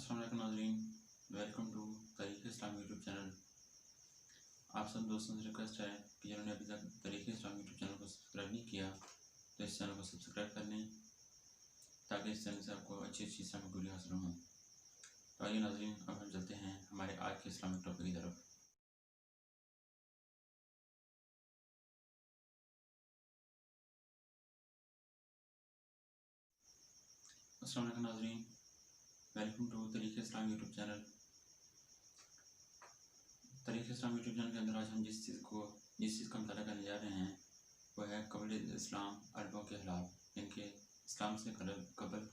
अस्सलाम वालेकुम नाज़रीन, वेलकम टू तरीक़े इस्लाम यूट्यूब चैनल। आप सब दोस्तों से रिक्वेस्ट है कि जिन्होंने अभी तक तरीक़े इस्लाम यूट्यूब चैनल को सब्सक्राइब नहीं किया तो इस चैनल को सब्सक्राइब कर लें ताकि इस चैनल से आपको अच्छी अच्छी इस्लामिक वीडियो हासिल हों। तो आइए नाज़रीन, अब हम चलते हैं हमारे आज के इस्लामिक टॉपिक की तरफ। अस्सलाम वालेकुम नाज़रीन, वेलकम टू तरीक़े इस्लाम यूट्यूब चैनल। तरीक़े इस्लाम यूट्यूब चैनल के अंदर आज हम जिस चीज़ का मुताला करने जा रहे हैं वह है कबल इस्लाम अरबों के हालात, इनके इस्लाम से कबल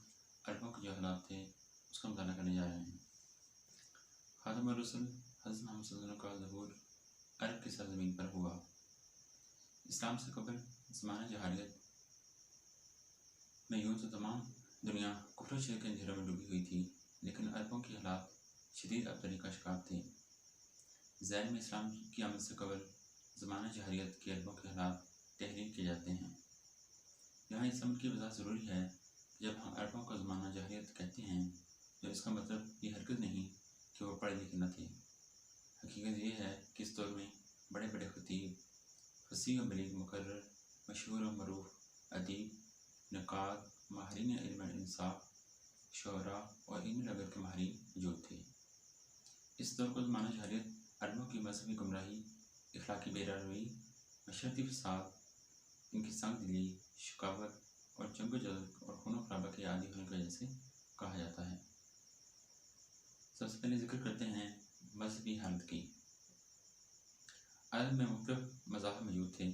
अरबों के जो हालात थे उसका मुताला करने जा रहे हैं। खातमुर रसूल हज़रत मोहम्मद सल्लल्लाहु अलैहि वसल्लम का ज़हूर अरब की सरज़मीन पर हुआ। इस्लाम से कबल ज़माना जहालियत में यूँ तो तमाम दुनिया कुफ्र शिर्क के अंधेरों में डूबी हुई थी, लेकिन अरबों के हालात शदीद अबतरी का शिकार थे। ज़ैल में इस्लाम की आमद से कबल ज़माना जहालियत के अरबों के हालात तहरीर किए जाते हैं। यहाँ इस अमल की वजह ज़रूरी है कि जब हम अरबों का ज़माना जहालियत कहते हैं तो इसका मतलब ये हरगिज़ नहीं कि वो पढ़े लिखे न थे। हकीकत ये है कि इस दौर में बड़े बड़े खतीब, फसीह और बलीग मुकर्रर, मशहूर और मरूफ अदीब, नक़ाद, माहिरीन इल्म इंसाफ, शोरा और इल्म लग़त के माहिरीन मौजूद थे। इस दौर को ज़माना जहालियत अरबों की मजहबी गुमराही, इखलाकी बेरारवी, मशरती फसाद, इनकी संग दिली, शकावत और जंग-जदल और खून खराबा के आदी होने की वजह से कहा जाता है। सबसे पहले जिक्र करते हैं मजहबी हालत की। अरब में मुख्तलिफ मज़ाहब मौजूद थे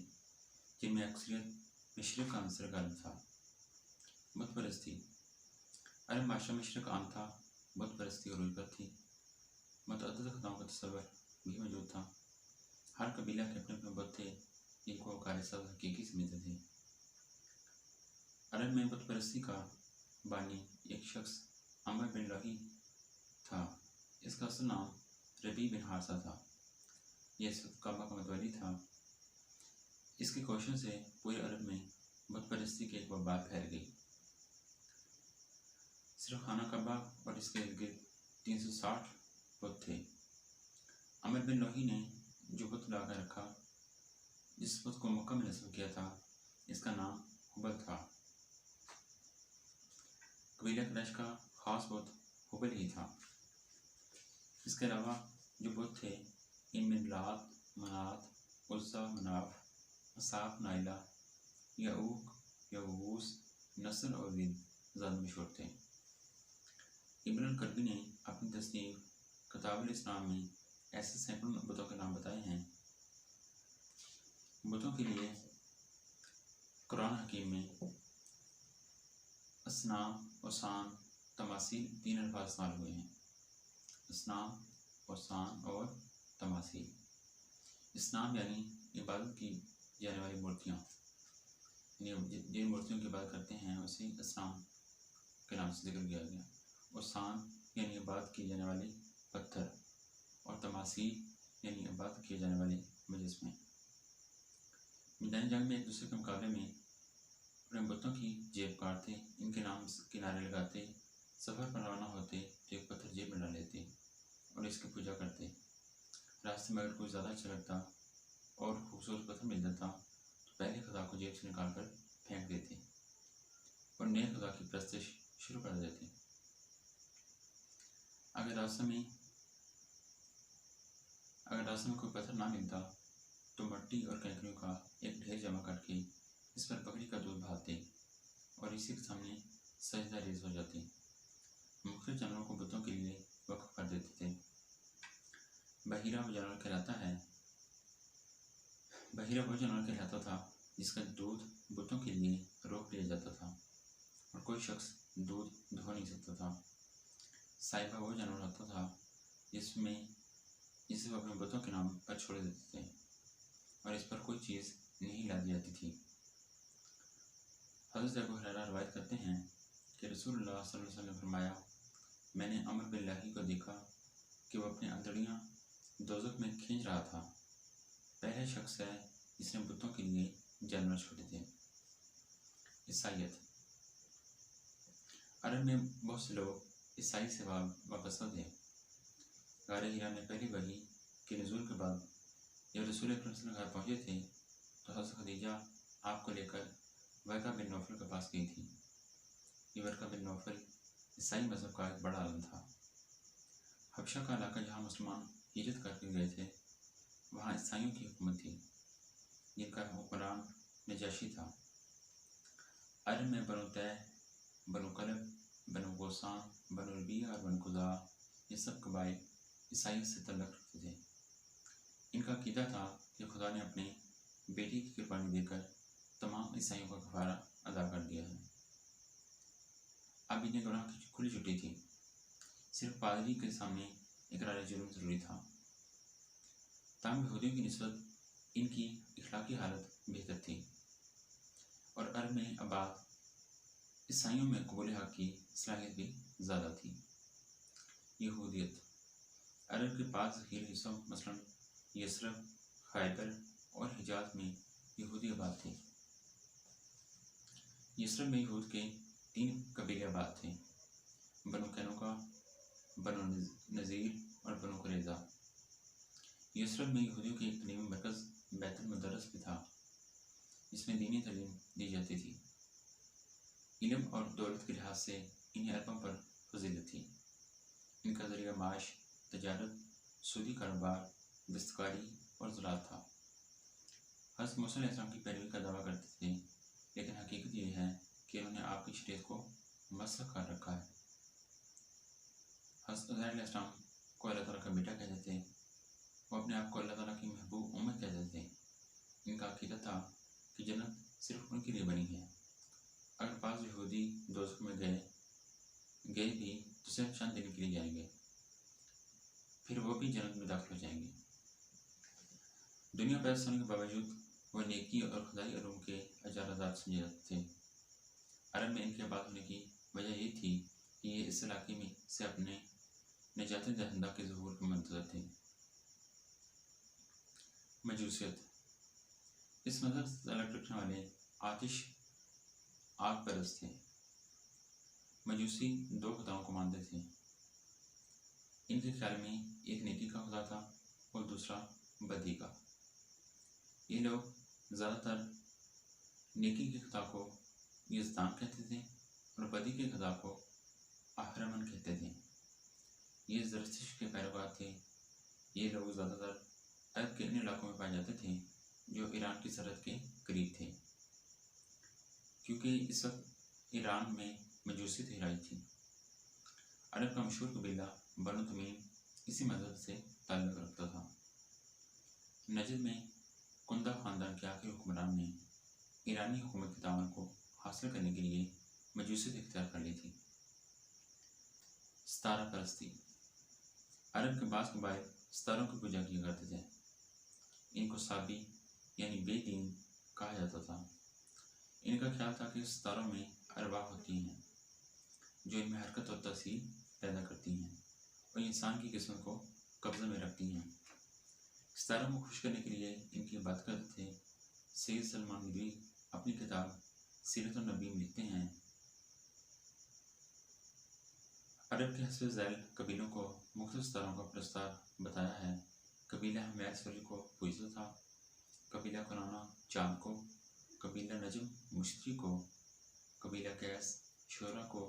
जिनमें अक्सरियत मशरिक़ का अंसर गालिब था। बुत परस्ती। अरब माशरा मशरिक़ आम था, बुत परस्ती अरूज पर थी। मुतअद्दिद खुदाओं का तसव्वुर भी मौजूद था। हर कबीला के अपने अपने बुत थे जिनको वो खालिस हकीकी समझते थे। अरब में बुत परस्ती का बानी एक शख्स अमर बिन लही था। इसका असल नाम रबी बिन हारसा था। यह इस वक्त काबा का मतवली था। इसकी कोशिशों से पूरे अरब में बुत परस्ती की एक वबा फैल गई। सिर्फ खाना काबा और इसके इर्द गिर्द 360 बुत थे। अमर बिन लोही ने जो बुत लाकर रखा, जिस बुत को मक्का में नस्ब किया था, इसका नाम हुबल था। कबीला कुरैश का ख़ास बुत हुबल ही था। इसके अलावा जो बुत थे इनमें लात, मनात, उज़्ज़ा, मनाफ, असाफ, नाइला, यऊक, यगूस, नस्र और विद ज़्यादा मशहूर थे। इब्न अल-करबी ने अपनी तस्नीफ़ किताबुल इस्लाम में ऐसे सैकड़ों बुतों के नाम बताए हैं। बुतों के लिए कुरान हकीम में असनाम, औसान, तमासील 3 अल्फाज इस्तेमाल हुए हैं। असनाम, औसान और तमासील। इस्लाम यानी इबादत की जाने वाली मूर्तियाँ, जिन मूर्तियों की इबादत करते हैं उसे इस्लाम के नाम से जिक्र किया गया। औसान यानी इबादत किए जाने वाले पत्थर और तमासील यानी इबादत किए जाने वाले मुजस्मे। मैदानी जंग में एक दूसरे के मुकाबले में अपने बुतों की जेब काटते, इनके नाम किनारे लगाते, सफ़र पर रवाना होते तो एक पत्थर जेब में डाल लेते और इसकी पूजा करते। रास्ते में अगर कोई ज़्यादा अच्छा लगता और खूबसूरत पत्थर मिल जाता तो पहले खुदा को जेब से निकाल कर फेंक देते और नए खुदा की परस्तिश शुरू कर देते। अगर रास्ते में कोई पत्थर ना मिलता तो मट्टी और कंकरियों का एक ढेर जमा करके इस पर बकरी का दूध बहाते और इसी के सामने सजदा रेज़ हो जाते। मुख्तलिफ जानवरों को बुतों के लिए वक्फ कर देते थे। बहीरा वो जानवर कहलाता था जिसका दूध बुतों के लिए रोक लिया जाता था और कोई शख्स दूध धो नहीं सकता था। साहिबा वो जानवर होता था जिसे वो अपने बुतों के नाम पर छोड़ देते थे और इस पर कोई चीज़ नहीं लादी जाती थी। हज़रत अबू हुरैरा रवायत करते हैं कि रसूलुल्लाह सल्लल्लाहु अलैहि वसल्लम ने फरमाया, मैंने अमर बिन लाही को देखा कि वह अपनी अंतड़ियाँ दोज़ख में खींच रहा था। पहला शख्स है जिसने बुतों के लिए जानवर छोड़े थे। ईसाइयत। अरब में बहुत से लोग ईसाई से वापस थे। गारे हीरा में पहली वही के नज़ूल के बाद जब रसूल अकरम सल्लल्लाहु अलैहि वसल्लम घर पहुँचे थे तो हज़रत खदीजा आपको लेकर वर्का बिन नौफल के पास गई थी। ये वर्का बिन नौफल ईसाई मज़हब का एक बड़ा आलम था। हबशा का इलाका जहाँ मुसलमान हिजरत करके गए थे वहाँ ईसाइयों की हुकूमत थी, जिनका हुक्मरान नजाशी था। अरब में बनु तै, बनु कलब, बनु गोसान, बनु रबिया और बनु खुदा ये सब कबाइल ईसाइयों से तल्लुक़ रखते थे। इनका अक़ीदा था कि खुदा ने अपने बेटी की कुर्बानी देकर तमाम ईसाइयों का कफ़ारा अदा कर दिया है। अब इन्हें गुनाह की खुली छुट्टी थी, सिर्फ पादरी के सामने इकरार जुर्म ज़रूरी था। ताम यहूदियों की निस्बत इनकी इखलाकी हालत बेहतर थी और अरब में आबाद ईसाइयों में कबूल हक़ की सलाहियत भी ज़्यादा थी। यहूदियत अरब के पास ज़ख़ीर हिस्सों मसलन यसरब, खैबर और हिजाज में यहूदी आबाद थे। यसरब में यहूद के 3 कबीले आबाद थे, बनु कैनुका, बनु नज़ीर और बनु कुरैज़ा। यसरब में यहूदियों के एक तलीमी मरकज़ बैतुल मुदर्रस भी था, जिसमें दीनी तालीम दी जाती थी। इल्म और दौलत के लिहाज से इन्हें अरबों पर फजीलत थी। इनका ज़रिया माश तजारत, सूदी कारोबार, दस्तकारी और ज़राअत था। हज़रत मूसा अलैहिस्सलाम की पैरवी का दावा करते थे, लेकिन हकीकत यह है कि उन्होंने आपकी शरीयत को मसख़ कर रखा है। हज़रत उज़ैर अलैहिस्सलाम को अल्लाह ताला का बेटा कहते थे। वो अपने आप को अल्लाह ताला की महबूब उम्मत कहते थे। इनका अक़ीदा था कि जन्नत सिर्फ उनके लिए बनी है। अगर बाज़ यहूदी दोज़ख में गए भी तो सिर्फ चंद दिन के लिए जाएंगे, फिर वो भी जन्नत में दाखिल हो जाएंगे। दुनिया पैदा होने के बावजूद वह नेकी और खुदाई उलूम के अजारादात समझे जाते थे। अरब में इनके आबाद होने की वजह ये थी कि ये इस इलाके में से अपने निजात दहिंदा के ज़हूर के मंतज़र थे। मजूसियत इस मज़हब से ताल्लुक़ रखने वाले आतिश आग परस्त थे। मजूसी 2 खुदाओं को मानते थे। इनके ख्याल में एक नेकी का खुदा था और दूसरा बदी का। ये लोग ज़्यादातर नेकी के खुदा को यज़दान कहते थे और बदी के खुदा को अहरमन कहते थे। ये ज़रतुश्त के पैरोकार थे। ये लोग ज़्यादातर अरब के इन इलाकों में पाए जाते थे जो ईरान की सरहद के करीब थे, क्योंकि इस वक्त ईरान में मजूसियत हिराई थी। अरब का मशहूर कबीला बनु तमीम इसी मज़हब से ताल्लुक़ रखता था। नजद में कुंदा ख़ानदान के आखिरी हुक्मरान ने ईरानी हुकूमत के दामन को हासिल करने के लिए मजूसियत इख्तियार कर ली थी। सितारा परस्ती अरब के बाज़ कबाइल सितारों की पूजा किया करते थे। इनको साबी यानी बेदीन कहा जाता था। इनका ख्याल था कि सितारों में अरवाह होती हैं जो इनमें हरकत और तासीर पैदा करती हैं और इंसान की किस्मत को कब्ज़े में रखती हैं। सितारों को खुश करने के लिए इनकी बात करते थे। सैयद सलमान नदवी अपनी किताब सीरत नबी में लिखते हैं, अरब के हस्ब ज़ैल कबीलों को मुख्तलिफ सितारों का प्रस्तार बताया है। कबीला हमाद सूरज को पूजता था, कबीला कुनाना चाँद को, कबीला नजम मुश्तरी को, कबीला कैस शोरा को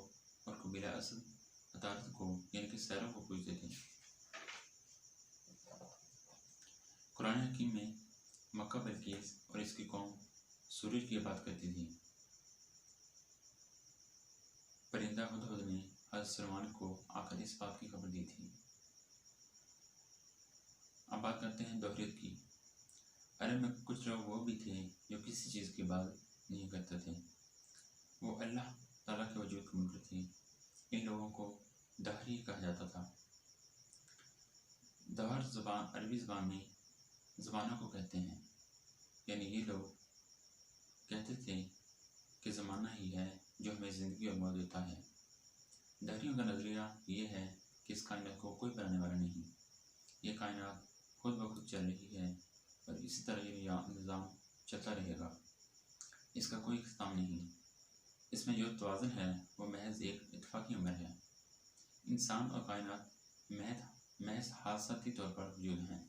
और कबीला असद अतारत को यानी कि सैरों को पूजते थे। कुरान हकीम में मक्का बल्कीस और इसकी कौम सूरज की बात करती थी। परिंदा हुदहुद ने हज़रत सुलेमान को आकर इस बात की खबर दी थी। अब बात करते हैं दोहरियत की। अरब में कुछ लोग वो भी थे जो किसी चीज़ की बात नहीं करते थे। वो अल्लाह ताला के वजूद को मुनकर थे। इन लोगों को दहरी कहा जाता था। दहर ज़बान अरबी ज़बान में ज़माना को कहते हैं, यानी ये लोग कहते थे कि ज़माना ही है जो हमें ज़िंदगी और मौत देता है। दहरियों का नज़रिया ये है कि इस कायनात को कोई बनाने वाला नहीं, ये कायनात खुद ब खुद चल रही है और इसी तरह ये निज़ाम चलता रहेगा। इसका कोई इख्तिताम नहीं। इसमें जो तवाज़ुन है वो महज एक इत्तफ़ाक़ी अमर है। इंसान और कायनात महज हादसाती तौर पर मौजूद हैं।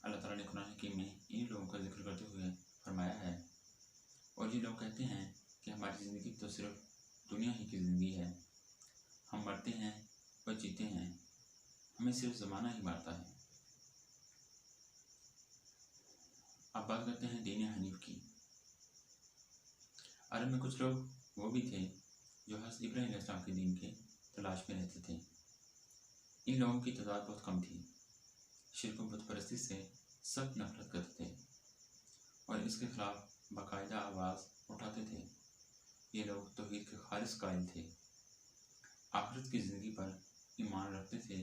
अल्लाह ताला ने कुरान हकीम में इन लोगों का जिक्र करते हुए फरमाया है, और ये लोग कहते हैं कि हमारी ज़िंदगी तो सिर्फ दुनिया ही की ज़िंदगी है, हम मरते हैं और जीते हैं, हमें सिर्फ ज़माना ही मारता है। अब बात करते हैं दीन हनीफ की। अरब में कुछ लोग वो भी थे जो हज़रत इब्राहीम अलैहिस्सलाम के दीन के तलाश में रहते थे। इन लोगों की तादाद बहुत कम थी, शिरक बुत परस्ती से सब नफरत करते थे और इसके खिलाफ बाकायदा आवाज़ उठाते थे। ये लोग तौहीद के खालिस कायल थे, आखिरत की ज़िंदगी पर ईमान रखते थे,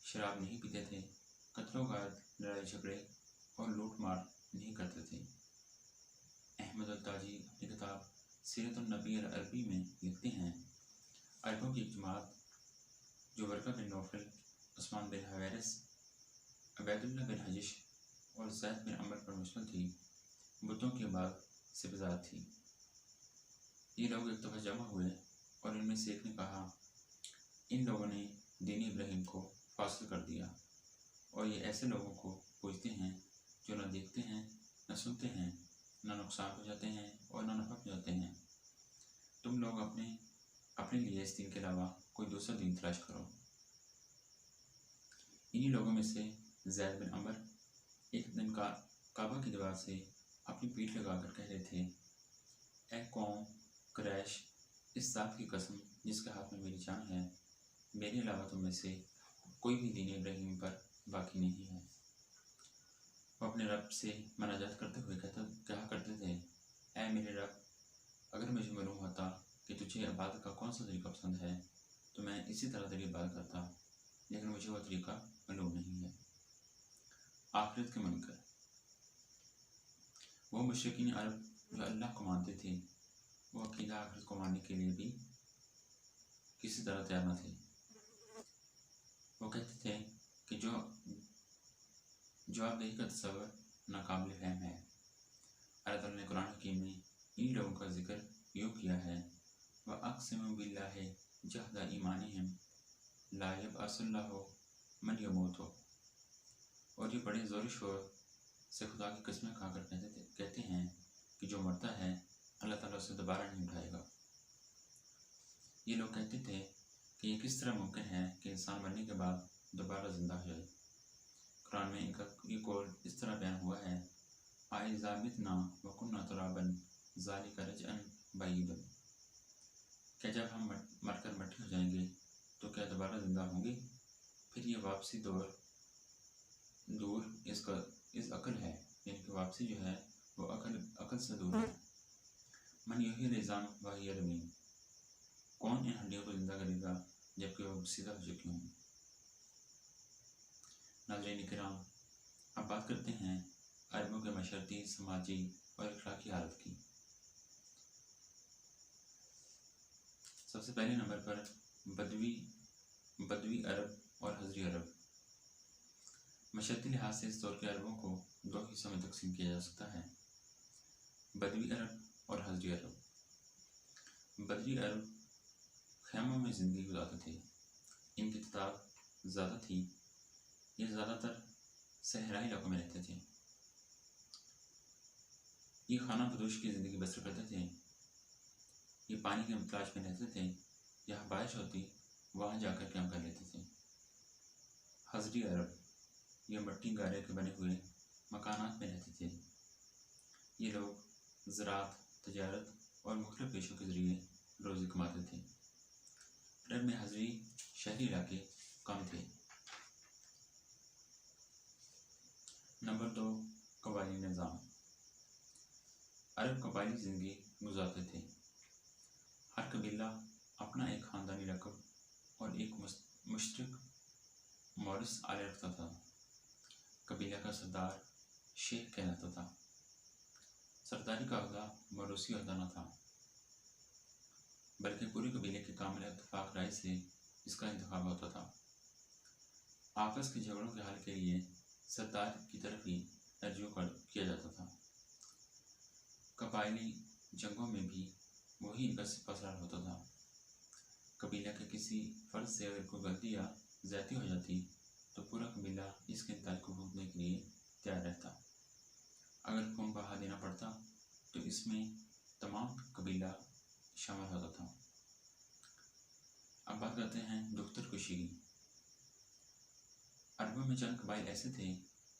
शराब नहीं पीते थे, कत्लो गायत, लड़ाई झगड़े और लूट मार नहीं करते थे। अहमद अल-ताजी अपनी किताब सीरत नबी अल-अरबी में लिखते हैं, अरबों की एक जमात जो वर्का बिन नौफल, उस्मान बिन हवैरस, अबैदुल्लाह बिन हजिश और ज़ैद बिन अमर पर मुश्तमिल थी, बुतों के बाद से बाजार थी। ये लोग एक दफ़ा जमा हुए और इनमें से एक ने कहा, इन लोगों ने दीन इब्राहीम को फासिल कर दिया और ये ऐसे लोगों को पूजते हैं जो न देखते हैं, न सुनते हैं, न नुकसान पहुँचाते हैं और न नफ़ा पहुँचाते हैं। तुम लोग अपने लिए इस दीन के अलावा कोई दूसरा दीन तलाश करो। इन्हीं लोगों में से ज़ैद बिन अमर एक दिन काबा की दीवार से अपनी पीठ लगाकर कह रहे थे, ए कौम कुरैश, इस ज़ात की कसम जिसके हाथ में मेरी जान है, मेरे अलावा तुम में से कोई भी दीन इब्राहीम पर बाकी नहीं है। वो अपने रब से मनाजात करते हुए कहा करते थे, ऐ मेरे रब, अगर मुझे मालूम होता कि तुझे इबादत का कौन सा तरीका पसंद है तो मैं इसी तरह तेरी इबादत करता, लेकिन मुझे वह तरीका मालूम नहीं है। आखिरत के मुनकर। वो मुशरिकीन अरब जो अल्लाह को मानते थे, वो अकीदा आखिरत को मानने के लिए भी किसी तरह तैयार न थे। वो कहते थे कि जो जवाबदेही का तस्वर नाकाबिल फहम है। अल्लाह ताला ने कुरान हकीम में इन लोगों का जिक्र यूँ किया है, व अक़सिमु बिल्लाहि जहदा ईमानिहिम ला यबअसुल्लाहु मन यमूतु, और ये बड़े ज़ोर शोर से खुदा की कस्में खाकर कहते हैं कि जो मरता है अल्लाह ताला उसे दोबारा नहीं उठाएगा। ये लोग कहते थे कि ये किस तरह मुमकिन है कि इंसान मरने के बाद दोबारा ज़िंदा हो जाए। कुरान में इनका ये कौल इस तरह बयान हुआ है, आइज़ा मितना व कुन्ना तुराबन ज़ालिका रजअन बईदुन, क्या जब हम मरकर मट्टी हो जाएंगे तो क्या दोबारा ज़िंदा होंगे? फिर ये वापसी दूर इस अकल है, यानी कि वापसी जो है वो अकल से दूर है। मन यही निज़ाम वही रमीम, कौन इन हड्डियों को जिंदा करेगा जबकि वो सीधा हो चुकी हों। नाज़रीन किराम, अब बात करते हैं अरबों के मशरती, समाजी और अखलाकी हालत की। सबसे पहले नंबर पर बदवी अरब और हजरी अरब। मशरती लिहाज से इस दौर के अरबों को दो हिस्सों में तकसीम किया जा सकता है, बदवी अरब और हजरी अरब। बदवी अरब खैमों में ज़िंदगी गुजारते थे, इनकी तादाद ज़्यादा थी, ये ज़्यादातर सहराई इलाकों में रहते थे। ये खाना बदोश की ज़िंदगी बसर करते थे, ये पानी के तलाश में रहते थे, जहाँ बारिश होती वहाँ जाकर कैंप कर लेते थे। हजरी अरब ये मट्टी गारे के बने हुए मकानात में रहते थे। ये लोग ज़राअत, तजारत और मुख्तलिफ पेशों के ज़रिए रोज़ी कमाते थे। अरब में हजरी शहरी इलाके कम थे। नंबर 2, कबायली निज़ाम। अरब कबायली ज़िंदगी गुजारते थे। हर कबीला अपना एक ख़ानदानी लक़ब और एक मुश्तरक मौरिस आले रखता था। कबीला का सरदार शेख कहलाता था। सरदारी का अहदा मौरूसी अहदा न था, बल्कि पूरे कबीले के कामिल इत्तेफाक राय से इसका इंतखाब होता था। आपस के झगड़ों के हल के लिए सरदार की तरफ ही तर्जुह किया जाता था। कबायली जंगों में भी वही इनका सिपहसालार होता था। कबीला के किसी फर्द से अगर कोई गलती या ज्यादती हो जाती तो पूरा कबीला इसके इंतकाल को भुगतने के लिए तैयार रहता। अगर खून बहा देना पड़ता तो इसमें तमाम कबीला शामिल होता था। अब बात करते हैं दुख्तर कुशी की। अरबों में चंद कबाइल ऐसे थे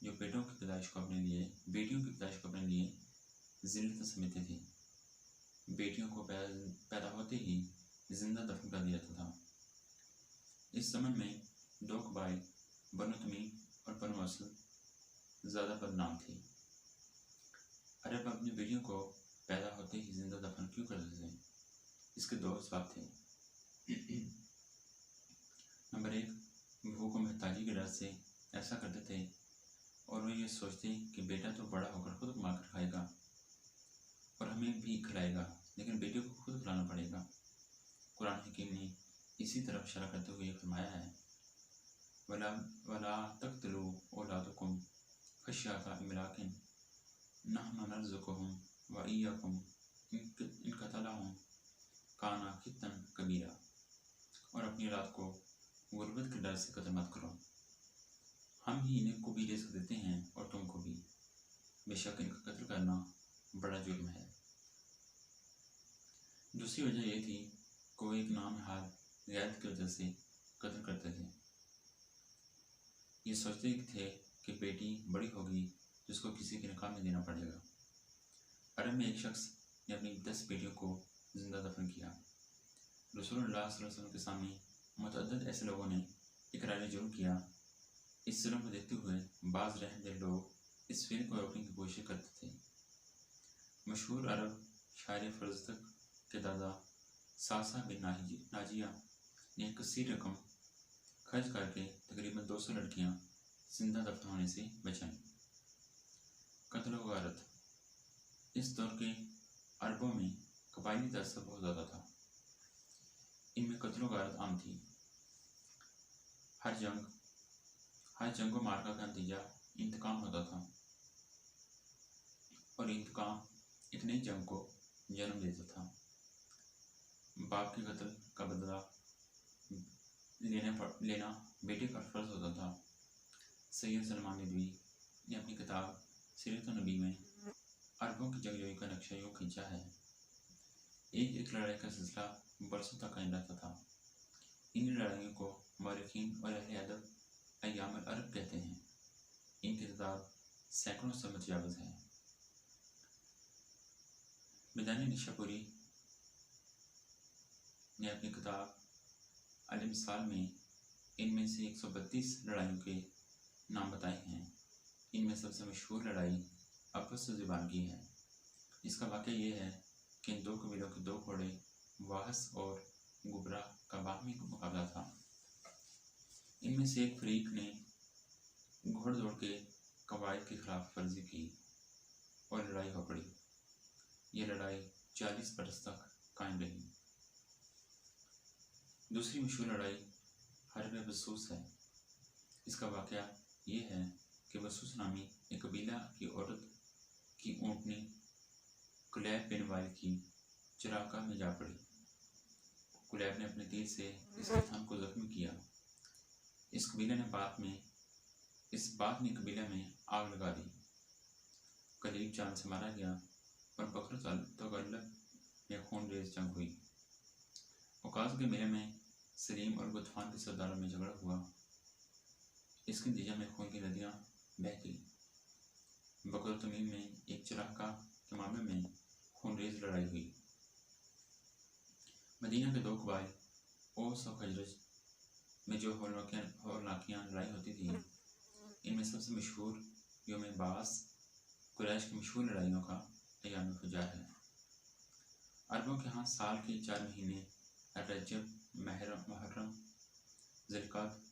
जो बेटियों की पैदाइश को अपने लिए जिल्लत समझते थे। बेटियों को पैदा होते ही जिंदा दफन कर दिया जाता था। इस समय में दो कबाइल बनु तमीम और बनु असद ज़्यादा बदनाम थे। अरब अपनी बेटियों को पैदा होते ही जिंदा दफन क्यों करते थे? इसके दो असबाब थे। नंबर एक, भूख और मोहताजी के डर से ऐसा करते थे और वे ये सोचते कि बेटा तो बड़ा होकर खुद कमा कर खाएगा और हमें भी खिलाएगा, लेकिन बेटे को खुद खिलाना पड़ेगा। कुरान हकीम ने इसी तरफ इशारा करते हुए फरमाया है, वला तक़्तुलू औलादकुम खश्यता इमलाकिन नहनु नर्ज़ुकुहुम व इय्याकुम इन क़तलहुम काना खित्तन कबीरा। और अपनी औलाद को गुर्बत के डर से कत्ल मत करो, हम ही इन्हें को भी रिज़्क़ देते हैं और तुमको भी, बेशक इनका कत्ल करना बड़ा जुर्म है। दूसरी वजह यह थी कि वो एक नाम हाल गैरत की वजह से कत्ल करते थे। ये सोचते थे कि बेटी बड़ी होगी जिसको किसी के निकाह में देना पड़ेगा। अरब में एक शख्स ने अपनी 10 बेटियों को जिंदा दफन किया। रसूलुल्लाह सल्लल्लाहु अलैहि वसल्लम के सामने मुतअद्दिद ऐसे लोगों ने इकरार जुर्म किया। इस जुर्म को देखते हुए बाज़ रहमदिल लोग इस फिल्म को रोकने की कोशिश करते थे। मशहूर अरब शायर फरज़दक के दादा सासा बिन नाजिया ने एक कसीर रकम खर्च करके तकरीबन 200 लड़कियां जिंदा दफन होने से बचाईं। कत्ल व गारत। इस दौर के अरबों में कबायली तअस्सुब बहुत ज़्यादा था। इनमें कत्ल व गारत आम थी। हर जंग व मार्का का नतीजा इंतकाम होता था और इंतकाम एक नई जंग को जन्म देता था। बाप के कत्ल का बदला लेना बेटे का फर्ज होता था। सैयद सलमान नदवी ने अपनी किताब सीरत नबी में अरबों की जंगजोई का नक्शा यूँ खींचा है। एक लड़ाई का सिलसिला बरसों तक कायम रहता था। इन लड़ाइयों को मौरखीन और अहले अदब अय्याम अरब कहते हैं। इनकी तादाद सैकड़ों से मुतजाविज़ है। मिदानी निशापुरी ने अपनी किताब अल-मिसाल में इनमें से 132 लड़ाइयों के नाम बताए हैं। इनमें सबसे मशहूर लड़ाई आपस ज़ुबान की है। इसका वाक़या ये है कि इन दो कबीलों के दो घोड़े वाहस और गुबरा का बाहमी मुकाबला था। इनमें से एक फरीक ने घोड़ दौड़ के कवायद की खिलाफ वर्जी की और लड़ाई हो पड़ी। ये लड़ाई 40 बरस तक कायम रही। दूसरी मशहूर लड़ाई हर्ब बसूस है। इसका वाक़या ये है कि बसूस नामी एक कबीला की औरत की ऊँटनी कुलैब बिन वाइल की चरागाह में जा पड़ी। कुलैब ने अपने तीर से इसके थन को जख्मी किया। इस बात ने कबीला में आग लगा दी। कलीब जान से मारा गया और बकर तगल्लब में खूनरेज़ जंग हुई। औकाज़ के मेले में सलीम और गुतफान के सरदारों में झगड़ा हुआ। इसके नतीजे में खून की नदियाँ बह गई। बकर तमीम में एक चरागाह के मामले में खूनरेज़ लड़ाई हुई। मदीना के दो कबाइल ओस और खजरज में जो हौलनाकियाँ लड़ाई होती थी, इनमें सबसे मशहूर यौम बास कुरैश की मशहूर लड़ाइयों का अय्याम फुजार है। अरबों के यहाँ साल के 4 महीने रजब, मुहर्रम, ज़िलक़द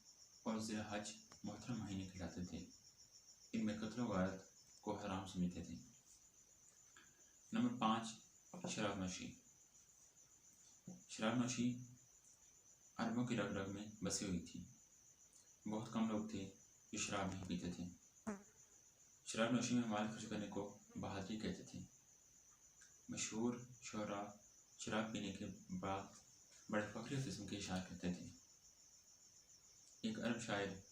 और ज़िलहज मोहतरम महीने कहलाते थे। इनमें कत्ल व गारत को हराम समझते थे। नंबर 5, शराब नोशी। शराब नोशी अरबों की रग रग में बसी हुई थी। बहुत कम लोग थे जो शराब नहीं पीते थे। शराब नोशी में माल खर्च करने को बहादुरी कहते थे। मशहूर शोहरा शराब पीने के बाद बड़े फखरी किस्म के इशार करते थे। एक अरब शायर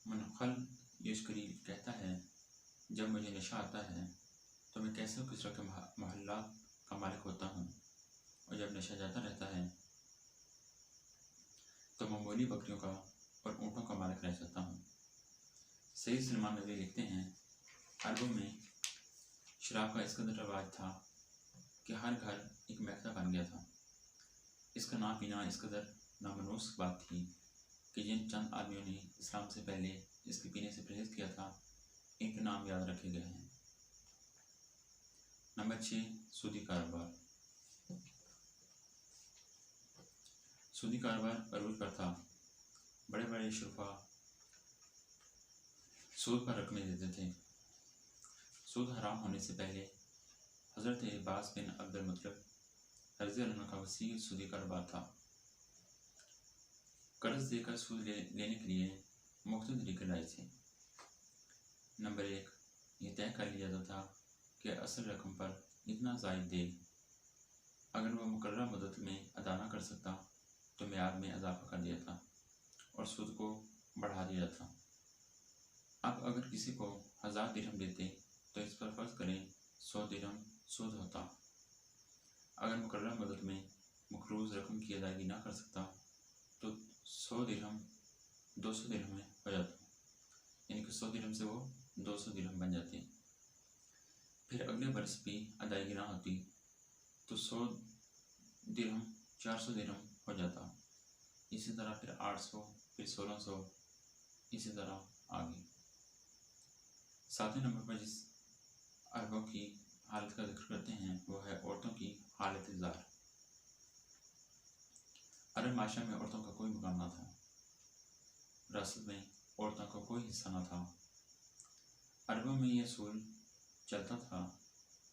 मुनखल युशकरी कहता है, जब मुझे नशा आता है तो मैं कैसे किस्रों के मोहल्ला का मालिक होता हूँ, और जब नशा जाता रहता है तो मामूली बकरियों का और ऊँटों का मालिक रह जाता हूँ। सईद सलमान नबी लिखते हैं, अरबों में शराब का इस कदर रवाज था कि हर घर एक महफिल बन गया था। इसका ना पीना इस कदर नामनूस बात थी कि जिन चंद आदमियों ने इस्लाम से पहले इसके पीने से परहेज किया था, इनके नाम याद रखे गए हैं। नंबर 6, सूदी कारोबार। सूदी कारोबार अरूज पर था। बड़े बड़े शुरफा सूद पर रकमें देते थे। सूद हराम होने से पहले हज़रत अब्बास बिन अब्दुल मुत्तलिब रज़ी अल्लाह अन्हु का वसी सूदी कारोबार था। कर्ज देकर सूद लेने के लिए मुख्तलिफ तरीके लाए थे। नंबर 1, ये तय कर लिया जाता था कि असल रकम पर इतना ज़ायद दे। अगर वह मुकर्रर मुद्दत में अदा न कर सकता तो मियाद में इजाफा कर दिया था और सूद को बढ़ा दिया था। अब अगर किसी को 1000 दिरहम देते तो इस पर फ़र्ज़ करें 100 दिरहम सूद होता। अगर मुकर्रर मुद्दत में मकरूज़ रकम की अदायगी ना कर सकता तो 100 दिरहम 200 दिरहम में हो जाता, यानी कि 100 दिरहम से वो 200 दिरहम बन जाते। फिर अगले बरस भी अदायगी ना होती तो 100 दिरहम 400 दिरहम हो जाता। इसी तरह फिर 800, फिर 1600, इसी तरह आगे। 7वें नंबर पर जिस अरबों की हालत का जिक्र करते हैं वो है औरतों की हालत ज़ार। अरब माशरे में औरतों का कोई मुकाम ना था। विरासत में औरतों का कोई हिस्सा न था। अरबों में यह असूल चलता था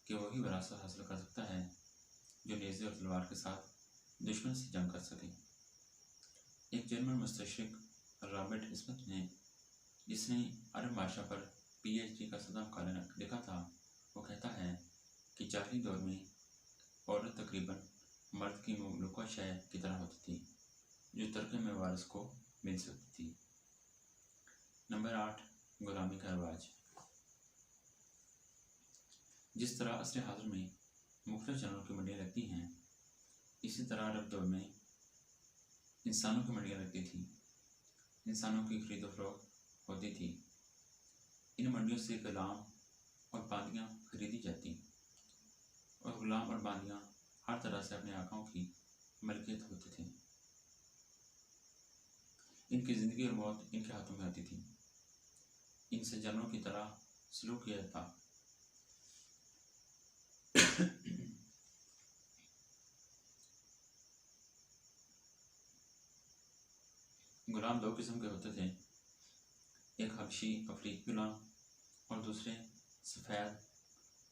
कि वही विरासत हासिल कर सकता है जो नेज़े और तलवार के साथ दुश्मन से जंग कर सके। एक जर्मन मुस्तशरिक रॉबर्ट स्मिथ ने, जिसने अरब माशरा पर PhD का सदा मकाला लिखा था, वो कहता है कि जाहिली दौर में औरत तकरीबन मर्द की ममलूका शय की तरह होती थी जो तरके में वारिस को मिल सकती थी। नंबर 8, गुलामी का रवाज। जिस तरह असर हाज़िर में मुख्तलिफ जानवरों की मंडियाँ लगती हैं, इसी तरह अरब दौर में इंसानों की मंडियाँ लगती थी। इंसानों की खरीदो फरोख्त होती थी। इन मंडियों से गुलाम और बांदियाँ खरीदी जाती और गुलाम और बांदियाँ हर तरह से अपने आकाओं की मलकियत होते थे। इनकी ज़िंदगी और मौत इनके हाथों में होती थी। इनसे जानवरों की तरह सलूक किया जाता। गुलाम 2 किस्म के होते थे, एक हबशी अफ्रीकी गुलाम और दूसरे सफ़ेद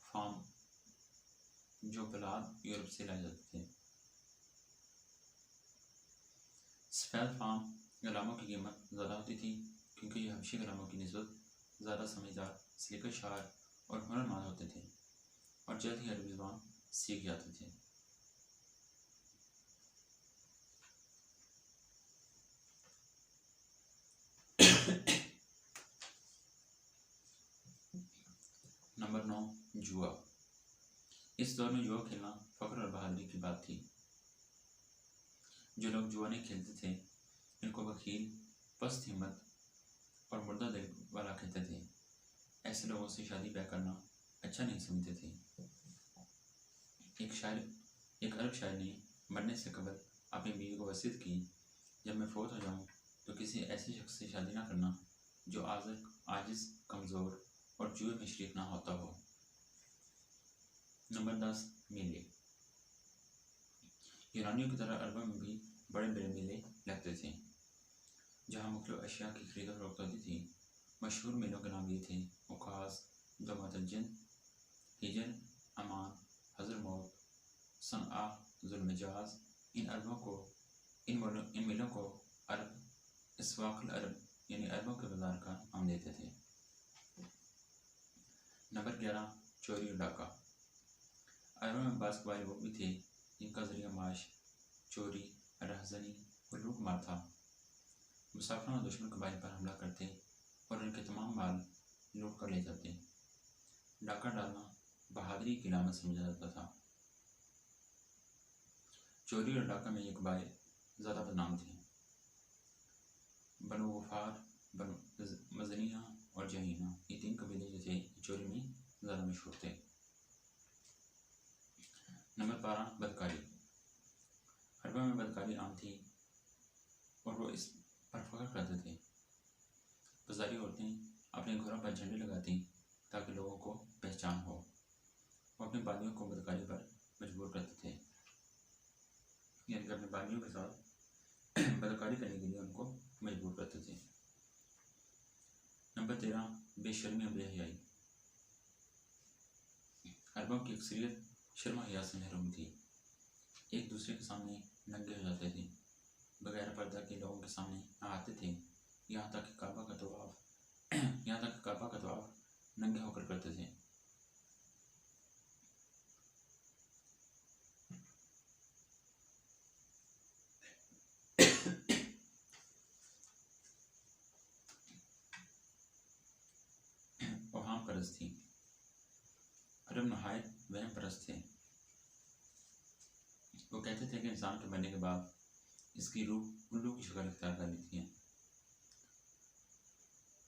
फाम जो बलाद यूरोप से लाए जाते थे। सफ़ेद फाम गुलामों की कीमत ज़्यादा होती थी क्योंकि ये हबशी गुलामों की निस्बत ज़्यादा समझदार, सलीक़ाशार और हुनरमंद होते थे और जल्द ही अरबी ज़ुबान सीख जाते थे। नंबर 9, जुआ। इस दौर में जुआ खेलना फ़ख्र और बहादुरी की बात थी। जो लोग जुआ नहीं खेलते थे इनको वकील, पस्त हिम्मत और मुर्दा दिल वाला कहते थे। ऐसे लोगों से शादी ब्याह करना अच्छा नहीं समझते थे। एक अरब शायर ने मरने से कबल अपनी बीवी को वसीयत की, जब मैं फौत हो जाऊँ तो किसी ऐसे शख्स से शादी ना करना जो आजिज़, कमज़ोर और जुए में शरीक ना होता हो। नंबर 10, मेले। यूनानियों की तरह अरबों में भी बड़े बड़े मेले लगते थे जहाँ मुख्तलिफ अशिया की खरीद फरोख्त होती थी। मशहूर मेलों के नाम ये थे: उकास, दौमतुल-जिन्न, हिजर, अमान, हज़रमौत, सनआ, ज़ुलमजाज। इन मेलों को अरब इस्वाक़ुल अरब यानी अरबों के बाज़ार का नाम देते थे। नंबर 11, चोरी और डाका। अरबों में बाज़ कबाइल वो भी थे जिनका ज़रिया माश चोरी राहज़नी और लूटमार था। मुसाफिरों और दुश्मन कबाइल पर हमला करते और उनके तमाम माल लूट कर ले जाते। डाका डालना बहादुरी की अलामत समझा जाता था। चोरी और डाका में ये कबाइल ज़्यादा बदनाम थे। बनु गफार, बनु मजनिया और जहीना, ये 3 कबीले जो थे चोरी में ज़्यादा मशहूर थे। नंबर 12, बदकारी। अरबों में बदकारी आम थी और वो इस पर फख्र करते थे। बाजारी औरतें अपने घरों पर झंडे लगाती ताकि लोगों को पहचान हो। वो अपने बानियों को बदकारी पर मजबूर करते थे, यानी कि अपने बानियों के साथ बदकारी करने के लिए उनको मजबूर करते थे। नंबर 13, बेशर्मी और बेहयाई। अरबों की अक्सरियत शर्म हया से महरूम थी। एक दूसरे के सामने नंगे हो जाते थे, बगैर पर्दा के लोगों के सामने आते थे। यहाँ तक कि काबा का तवाफ नंगे होकर करते थे। वहां परस्त थी। अरब नहायत वहम परस्त थे। वो कहते थे कि इंसान के बनने के बाद इसकी रूह उल्लू की शक्ल इख्तियार कर लेती है।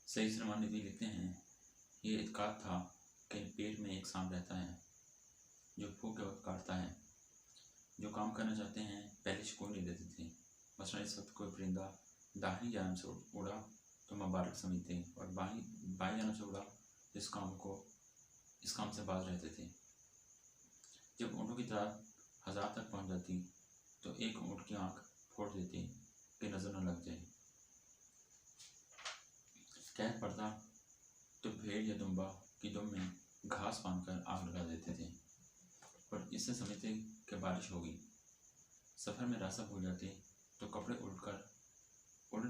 सही सलमान नबी लिखते हैं, ये इत्काद था कि पेट में एक सांप रहता है जो भूख के वक्त काटता है। जो काम करना चाहते हैं पहले सुकून ले लेते थे। मसलन इस वक्त कोई परिंदा दाहिनी जानब से उड़ा तो मुबारक समझते और बाई जानब से उड़ा इस काम से बाज रहते थे। जब ऊँटों की तादाद 1000 तक पहुँच जाती तो एक ऊँट की आंख फोड़ देते कि नज़र न लग जाए। कहर पड़ता तो भेड़ या दुम्बा की दुम में घास बांधकर आग लगा देते थे और इससे समझते कि बारिश होगी। सफ़र में रास्ता भूल जाते तो कपड़े उलट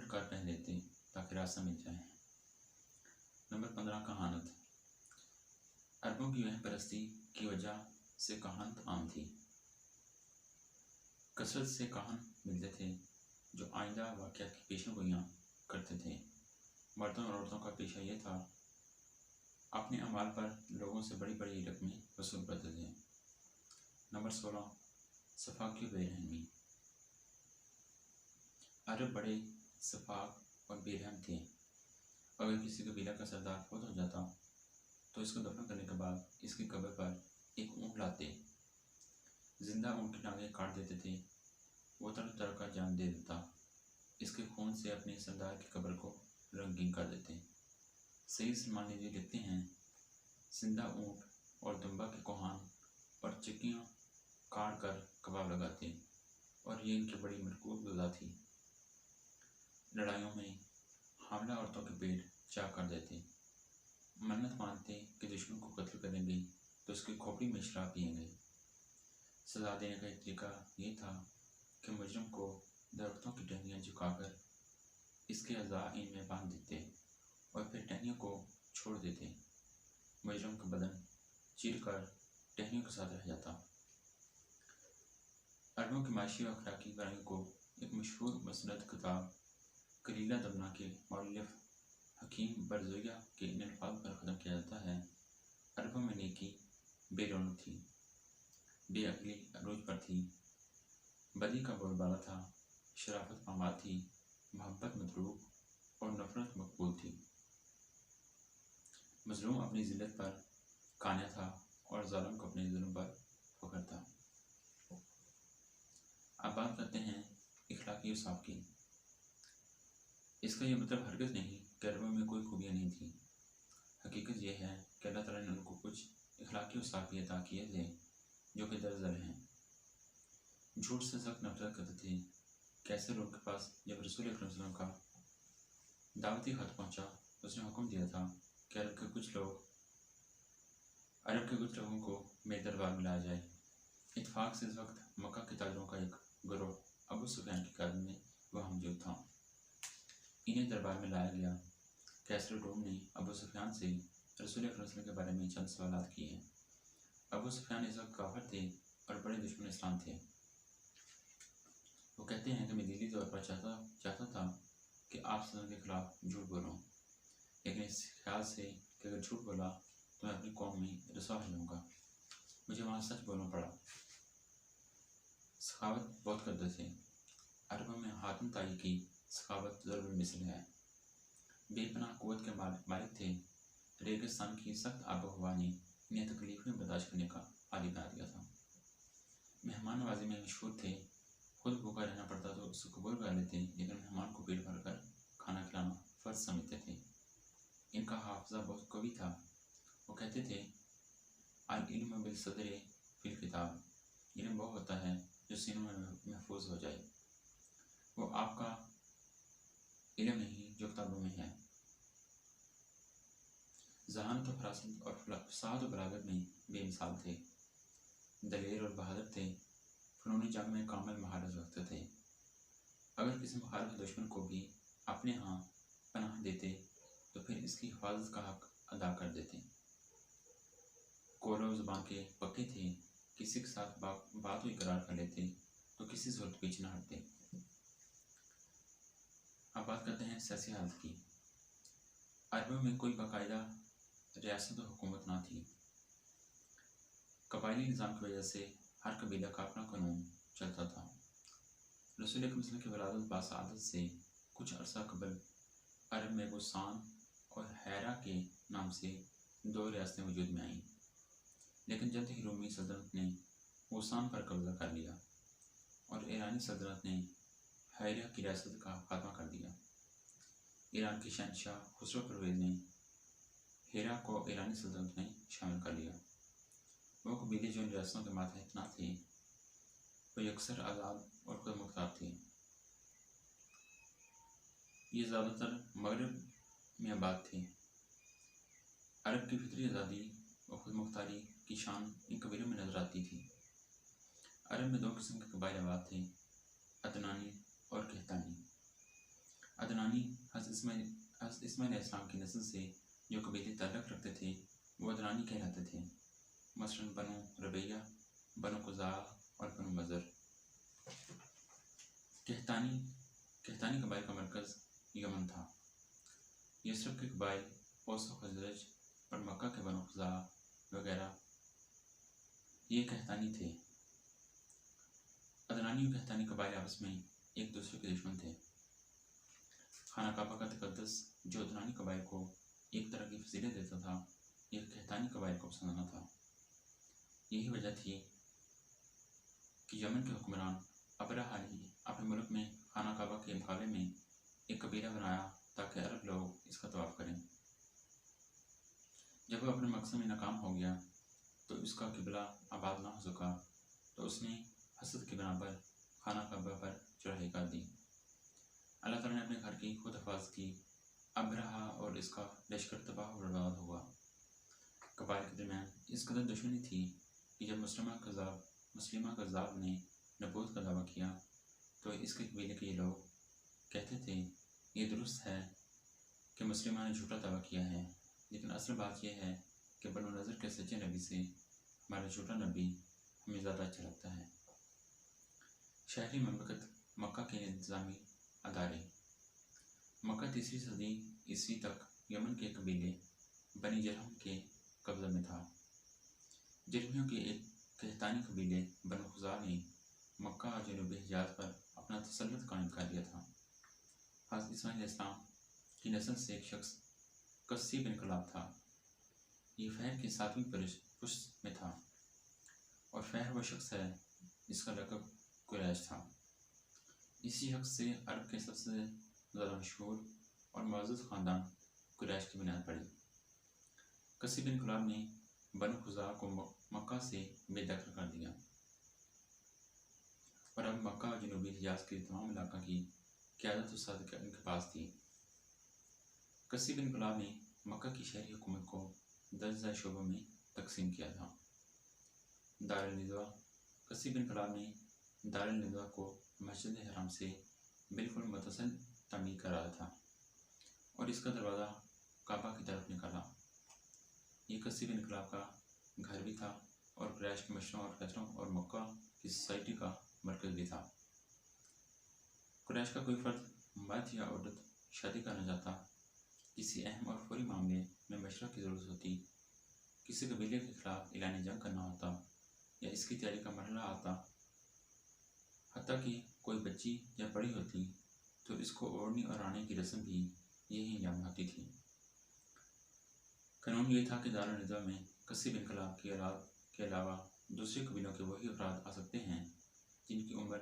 कर पहन लेते ताकि रास्ता मिल जाए। नंबर 15, कहानत। अरबों की वह परस्ती की वजह से कहानत आम थी। कसरत से कहान मिलते थे जो आइंदा वाक़यात की पेशन गोइयाँ करते थे। मर्दों और औरतों का पेशा यह था अपने अमाल पर लोगों से बड़ी बड़ी रकमें वसूल करते थे। नंबर 16, सफाकी बेरहमी। अरब बड़े सफाक और बेरहम थे। अगर किसी कबीला का सरदार फौत हो जाता तो इसको दफन करने के बाद इसकी कब्र पर एक ऊँट लाते, जिंदा ऊँट की टांगें काट देते थे। वो तरह तरह का जान दे देता, इसके खून से अपने सरदार की कब्र को रंगीन कर देते। सही सलमान नबी लिखते हैं, जिंदा ऊँट और दुम्बा के कोहान और चिक्कियाँ काट कर कबाब लगाते और ये इनकी बड़ी मरकूब गज़ा थी। लड़ाइयों में हमला औरतों के पेट चाक कर देते। मन्नत मानते कि दुश्मन को कत्ल करेंगे तो उसकी खोपड़ी में शराब पिएंगे। सजा देने का एक तरीका ये था कि मुजरिम को दरख्तों की टहनियाँ झुकाकर इसके अज़ा इनमें बांध देते और फिर टहनियों को छोड़ देते। मुजरिम का बदन चीर कर टहनियों के साथ रह जाता। अरबों की माशी और अखलाकी बुराइयों को एक मशहूर मसनद किताब कलीला दमना के मौलिफ हकीम बरज़ोया के इन अल्फाज पर ख़त्म किया जाता है। अरबों में नेकी बेरौनक थी, बेअक्ली अरूज पर थी, बदी का बोलबाला था, शराफत आमाद थी, मोहब्बत मतलूब और नफरत मकबूल थी। मजलूम अपनी जिल्लत पर कान्या था और जालिम को अपने जुल्म पर फख्र था। अब बात करते हैं इखलाकी औसाफ की। इसका यह मतलब हरगिज़ नहीं कि अरबों में कोई खूबियाँ नहीं थी। हकीकत यह है कि अल्लाह ताला ने उनको कुछ इखलाकी औसाफ भी अता किए थे जो कि दरअसल हैं। झूठ से सख्त नफरत करते थे। कैसर उनके पास जब रसूल अकरम सल्लल्लाहु अलैहि वसल्लम का दावती खत पहुँचा तो उसने हुक्म दिया था कि अरब के कुछ लोगों को मेरे दरबार में लाया जाए। इत्फाक से इस वक्त मक्का के ताजरों का एक गिरोह अबू सुफियान की क़यादत में वह मौजूद था। इन्हें दरबार में लाया गया। कैसर रोम ने अबू सुफियान से रसूल अकरम सल्लल्लाहु अलैहि वसल्लम के बारे में चंद सवालात किए। अबू सुफियान इस वक्त काफिर थे और बड़े दुश्मन इस्लाम थे। वो कहते हैं कि मैं दिली तौर पर चाहता था कि आप सदन के खिलाफ झूठ बोलूं, लेकिन इस ख्याल से कि अगर झूठ बोला तो मैं अपनी कौम में रसवा हो जाऊँगा, मुझे वहाँ सच बोलना पड़ा। सखावत बहुत करते थे। अरबों में हातिम ताई की सखावत ज़रूर मिसल है। बेपनाह कुव्वत के मालिक थे। रेगिस्तान की सख्त आबो हवा ने इन्हें तकलीफें बर्दाश्त करने का आदी बना दिया था। मेहमान नवाजी में मशहूर थे। खुद भूखा रहना पड़ता तो उसे कबूल कर लेते, लेकिन मेहमान को पेट भरकर खाना खिलाना फ़र्ज समझते थे। इनका हाफजा बहुत कवि था। वो कहते थे, अल इल्म बिल सदरे फिल किताब, इल्म वो होता है जो सीनों में महफूज हो जाए। वो आपका इल्म नहीं जो किताबों में है। जहानत और फरासत और फसाद और बलागत में बेमिसाल थे। दलेर और बहादुर थे। फ़नूनी जंग में कामिल महारत रखते थे। अगर किसी मुखालिफ दुश्मन को भी अपने यहाँ पनाह देते तो फिर इसकी हिफाजत का हक अदा कर देते। कौलो ज़ुबान के पक्के थे। किसी के साथ बात हुई करार कर लेते तो किसी सूरत पीछे न हटते। अब बात करते हैं सियासी हालत की। अरबों में कोई बाकायदा रियासत और हुकूमत ना थी। कबायली निज़ाम की वजह से हर कबीला का अपना कानून चलता था। रसूल अकरम सल्लल्लाहु अलैहि वसल्लम की वलादत बासआदत से कुछ अरसा कबल अरब में गुसान और हैरा के नाम से दो रियासतें वजूद में आईं, लेकिन जल्द ही रोमी सल्तनत ने गुसान पर कब्जा कर लिया और ईरानी सल्तनत ने हैरा की रियासत का खात्मा कर दिया। ईरान के शहंशाह खुसरो परवेज़ ने हेरा को ईरानी सल्तनत में शामिल कर लिया। वो कबीले जो इन रियासतों के मातहत ना थे, वो अक्सर आज़ाद और खुद मुख्तार थे। ये ज़्यादातर मगरब में आबाद थे। अरब की फितरी आज़ादी और खुद मुख्तारी की शान इन कबीलों में नजर आती थी। अरब में दो किस्म के कबाइल आबाद थे, अदनानी और कहतानी। अदनानी हज़रत इस्माइल अलैहिस्सलाम की नस्ल से जो कबीले ताल्लुक़ रखते थे वो अदनानी कहलाते थे, मसलन बनु रबैया, बनु कुज़ा और बनु मज़र। कहतानी कबाइल का मरकज़ यमन था। यसरब के कबाइल औस और खज़रज और मक्का के बनु खुज़ा वगैरह ये कहतानी थे। अदनानी और कहतानी कबाइल आपस में एक दूसरे के दुश्मन थे। खाना काबा का तकद्दुस जो अदनानी कबाइल को एक तरह की फजीलत देता था, यह कहतानी कबाइल को पसंद न था। यही वजह थी कि यमन के हुक्मरान अबरहा ने अपने मुल्क में खाना काबा के मुकाबले में एक कबीला बनाया ताकि अरब लोग इसका तवाफ़ करें। जब वह अपने मकसद में नाकाम हो गया तो इसका किबला आबाद ना हो सका, तो उसने हसद की बिना पर खाना काबा पर चढ़ाई कर दी। अल्लाह ताला ने अपने घर की खुद हिफाजत की। अबरहा और इसका लश्कर तबाह और बर्बाद हुआ। कबाइल के दरमियान इस कदर दुश्मनी थी कि जब मुस्लिमा कज़्ज़ाब ने नबूवत का दावा किया तो इसके कबीले के लोग कहते थे, ये दुरुस्त है कि मुस्लिमा ने झूठा दावा किया है, लेकिन असल बात यह है कि बनु नज़र के सच्चे नबी से हमारा झूठा नबी हमें ज़्यादा अच्छा लगता है। शहरी ममलकत मक्का के इंतज़ामी अदारे। मक्का 3वीं सदी ईस्वी तक यमन के कबीले बनी जरहम के कब्ज़े में था। जरहमियों के एक कहतानी कबीले बनु खुज़ा ने मक्का और जनूबी हिजाज पर अपना तसल्लुत कायम कर लिया था। हज़रत इस्माइल अलैहिस्सलाम की नस्ल से एक शख्स कस्सी बिन कलाब था। ये फहर की 7वीं पुश्त में था और फहर वह शख्स है जिसका लक़ब कुरैश था। इसी शख्स से अरब के सबसे ज़्यादा मशहूर और मुअज़्ज़ज़ ख़ानदान कुरैश की बुनियाद पड़ी। कस्सी बिन कलाब ने बनु खुज़ा को मक्का से बेदखल कर दिया और अब मक्का और जनूबी हिजाज के तमाम इलाक़ा की क़यादत और सदक़ा इनके पास थी। कस्सी बिन कलाब ने मक्का की शहरी हुकूमत को 10 शोबों में तकसीम किया था। दारुल निज़वा। कस्सी बिन कलाब ने दारुल निज़वा को मस्जिद हराम से बिल्कुल मुत्तसिल तामीर कराया था और इसका दरवाज़ा काबा की तरफ निकाला। ये कस्सी बिन कलाब का घर भी था और कुरैश के मशरों और फैसलों और मक्का की सोसाइटी का मरकज़ भी था। कुरैश का कोई फर्द, मर्द या औरत शादी करना चाहता, किसी अहम और फौरी मामले में मशवरा की ज़रूरत होती, किसी कबीले के खिलाफ ऐलान जंग करना होता या इसकी तैयारी का मरहला आता, हत्ता कि कोई बच्ची या बड़ी होती तो इसको ओढ़ने और आने की रस्म भी यही अंजाम होती थी। कानून ये था कि दारुल निज़ा में कसी बिन कलाब की औलाद के अलावा दूसरे कबीलों के वही अफराद आ सकते हैं जिनकी उम्र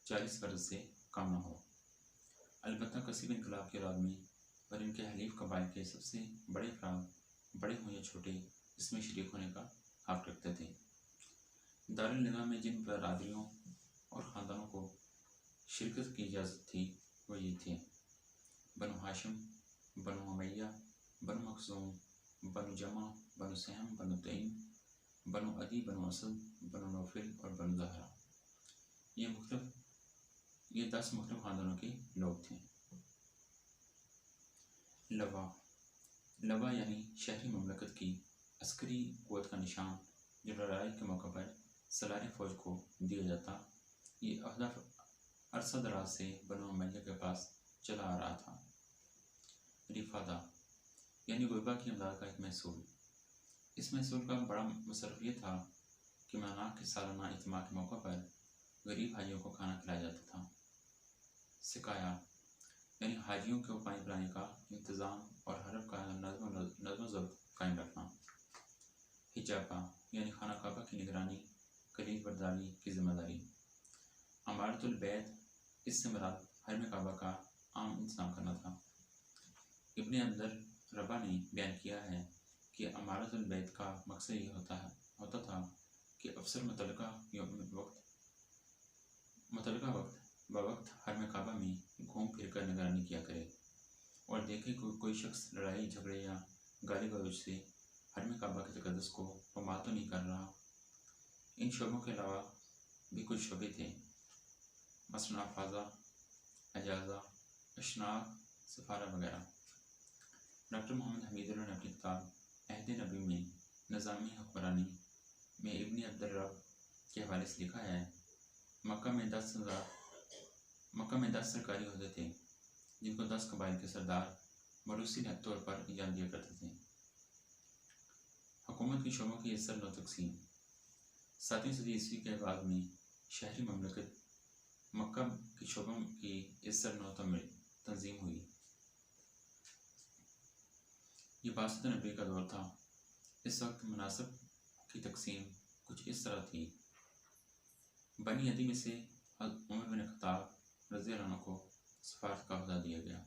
40 बरस से कम न हो। अलबत्ता कसी बिन कलाब की औलाद में और इनके हलीफ कबाइल के सबसे बड़े अफराद, बड़े हों या छोटे, इसमें शरीक होने का हक रखते थे। दारुल निज़ा में जिन बरादरियों और ख़ानदानों को शिरकत की इजाज़त थी वो ये थे: बनु हाशिम, बनु उमैया, बनु मखज़ूम, बनु जमा, बनु सहम, बनु तईम, बनु अदी, बनु असद, बनु नौफिल और बनु ज़हरा। ये 10 मुख्तलिफ ख़ानदानों के लोग थे। लवा यानी शहरी ममलकत की अस्करी क़ुव्वत का निशान जो लड़ाई के मौके पर सलार फ़ौज को दिया जाता, ये अहदा अरसा दराज से बनु उमैया के पास चला आ रहा था। रिफादा यानी गुरबा की इमदाद का एक महसूल। इस महसूल का बड़ा मसरफ़ ये था कि मनाह के सालाना इज्तिमा के मौके पर गरीब हाजियों को खाना खिलाया जाता था। सिकाया यानी हाजियों को पानी पिलाने का इंतज़ाम और हरम का नज़्म ज़ब्त कायम रखना। हिजाबा यानी खाना काबा की निगरानी, कलीद बरदारी की जिम्मेदारी। अमारतुल बैत, इससे मुराद हरम काबा का आम इंतज़ाम करना था। इब्ने अब्दुल रब्बा ने बयान किया है कि अमारतुल बैत का मकसद ये होता था कि अफसर मुतल्लिका वक्त बवक्त हरम काबा में घूम फिर कर निगरानी किया करे और देखे कि कोई शख्स लड़ाई झगड़े या गाली गलौज से हरम काबा के तकद्दुस को पामाल तो नहीं कर रहा। इन शोबों के अलावा भी कुछ शोबे थे, मसलन अफाजा, अजाजा, अशनाक, सफारा वगैरह। डॉक्टर मोहम्मद हमीदुल्लाह ने अपनी किताब अहद नबी में निज़ामी हुक्मरानी में इब्ने अब्दुल रब के हवाले से लिखा है, मक्का में 10 सरकारी होते थे जिनको 10 कबाइल के सरदार मरूसी तौर पर अंजाम दिया करते थे। हुकूमत की शोबों की असर नौ तकसीम। 7वीं सदी ईस्वी के बाद में शहरी ममलकत मक्का की शोबों की असर नौ तंजीम हुई। ये बासत नबी का दौर था। इस वक्त मुनासिब की तकसीम कुछ इस तरह थी: बनी अदी में से उमर बिन खत्ताब रज़ियल्लाहु अन्हु को सफारत का अहदा दिया गया।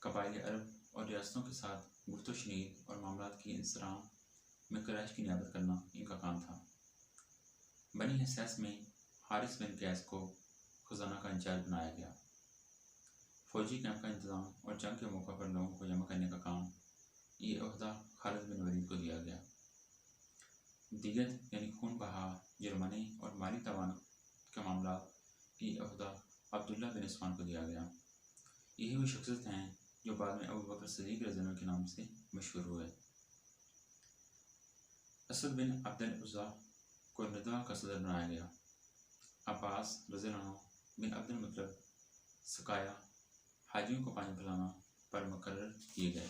कबाइल अरब और रियासतों के साथ गुफ्त शनीद और मामलात की इंसराम में कुरैश की नियाबत करना इनका काम था। बनी हसास में हारिस बिन कैस को खजाना का इंचार्ज बनाया गया। फौजी कैंप का इंतज़ाम और जंग के मौके पर लोगों को जमा करने का काम ये अहदा खालिद बिन वलीद को दिया गया। दियत यानी खून बहा, जुर्माने और माली तावान के मामला ये अहदा अब्दुल्लाह बिन उस्मान को दिया गया। यही वो शख्सियत हैं जो बाद में अबू बकर सिद्दीक़ रज़ियल्लाहु अन्हु के नाम से मशहूर हुए। असद बिन अब्दुल उज़्ज़ा को नदवा का सदर बनाया गया। अब्बास रज़ियल्लाहु अन्हु बिन अब्दुल मुत्तलिब सकाया हाजियों को पानी पिलाना पर मुकर्रर किए गए।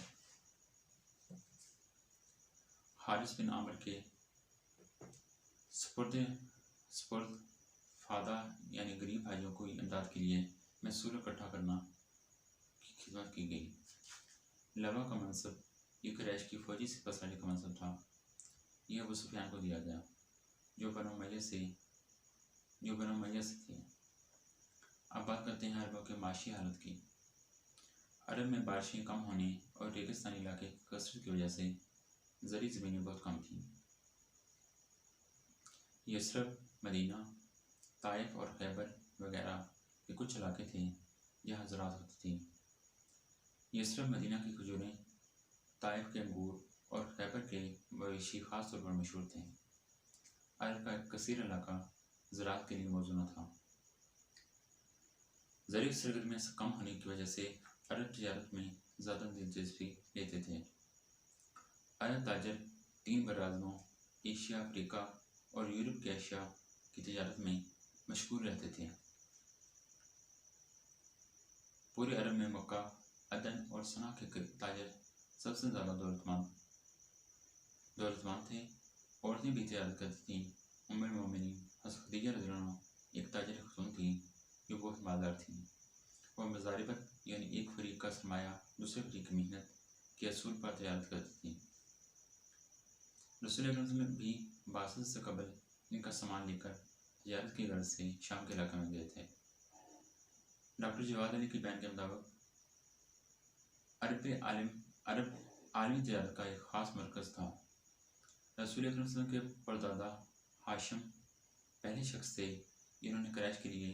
हारिस बिन आमिर के स्पुर्द फादा यानी गरीब भाइयों को इमदाद के लिए महसूल इकट्ठा करना की खिदमत की गई। लवा का मनसब ये कुरैश की फौजी सिपहसालारी का मनसब था। यह अबू सुफियान को दिया गया जो बनु उमैया से थे। अब बात करते हैं अरबों के माशी हालत की। अरब में बारिशें कम होने और रेगिस्तानी इलाके की कसरत की वजह से ज़री ज़मीनें बहुत कम थीं। यसरब, मदीना, ताइफ और खैबर वगैरह के कुछ इलाके थे जहाँ ज़राअत होती थी। यसरब मदीना की खजूरें, ताइफ के अंगूर और खैबर के मवेशी ख़ास तौर पर मशहूर थे। अरब का एक कसीर इलाका ज़राअत के लिए मौजूद न था। ज़रूरी सरगर्मियाँ कम होने की वजह से अरब तजारत में ज़्यादा दिलचस्पी लेते थे। अरब ताजर 3 बराज़मों एशिया, अफ्रीका और यूरोप के एशिया की तजारत में मशगूल रहते थे। पूरे अरब में मक्का, अदन और सना के ताजर सबसे ज़्यादा दौलतमंद थे। औरतें भी तजारत करती थीं। उम्मुल मोमिनीन हज़रत खदीजा रज़ियल्लाहु अन्हा एक ताजर खतून थी जो बहुत मालदार थी। वह मज़ारिबत यानी एक फरीक का सरमाया दूसरे फरीक की मेहनत के असूल पर तजारत करती थी। रसूल अकरम सल्लल्लाहु अलैहि वसल्लम भी बासत से कबल इनका सामान लेकर तजारत की गर्ज से शाम के इलाके में गए थे। डॉक्टर जवाद अली की बयान के मुताबिक अरब आलमी तजारत का एक ख़ास मरकज़ था। रसूल अकरम सल्लल्लाहु अलैहि वसल्लम के परदादा हाशिम पहले शख्स थे जिन्होंने क़ुरैश के लिए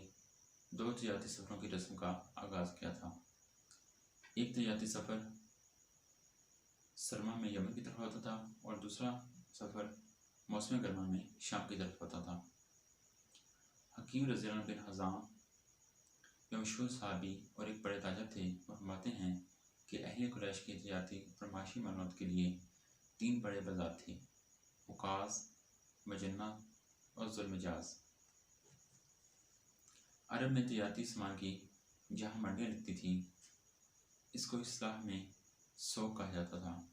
2 तजारती सफ़रों की रस्म का आगाज़ किया था। एक तजारती सफ़र सरमा में यमन की तरफ होता था और दूसरा सफ़र मौसम गर्मा में शाम की तरफ होता था। हकीम रज़ियल्लाहु बिन हज़ाम जो मशहूर सहाबी और एक बड़े ताजर थे, वो फरमाते हैं कि अहले कुरैश की तजारती और माशी मालूमात के लिए 3 बड़े बाज़ार थे: उकाज़, मजन्ना और ज़ुलमजाज़। अरब में तजारती सामान की जहाँ मंडियाँ लगती थीं, इसको इस्लाह में सोक कहा जाता था।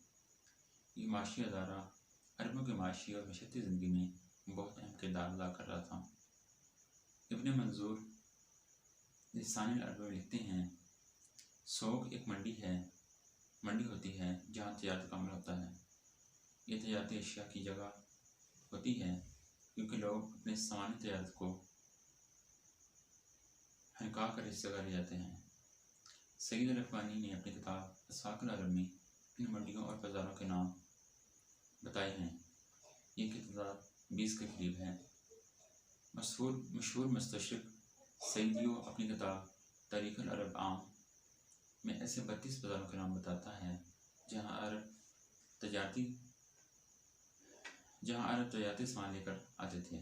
ये माशी अदारा अरबों की माशी और मशक्क़ती ज़िंदगी में बहुत अहम किरदार अदा कर रहा था। इब्न मंजूर लिसानुल अरब में लिखते हैं, सोक एक मंडी होती है जहाँ तजारत का अमल होता है। ये तजारती अशिया की जगह होती है क्योंकि लोग अपने सामान्य तजारत को हनका कर इस जगह ले जाते हैं। सईद अल-अफ़गानी ने अपनी किताब अस्वाक़ुल अरब में इन मंडियों और बाज़ारों के नाम बताए हैं। इनकी तादाद 20 के करीब है। मशहूर मस्तशरिक़ सईदियो अपनी किताब तारीख़ुल अरब आम में ऐसे 32 बाज़ारों के नाम बताता है जहाँ अरब तजारती सामान लेकर आते थे।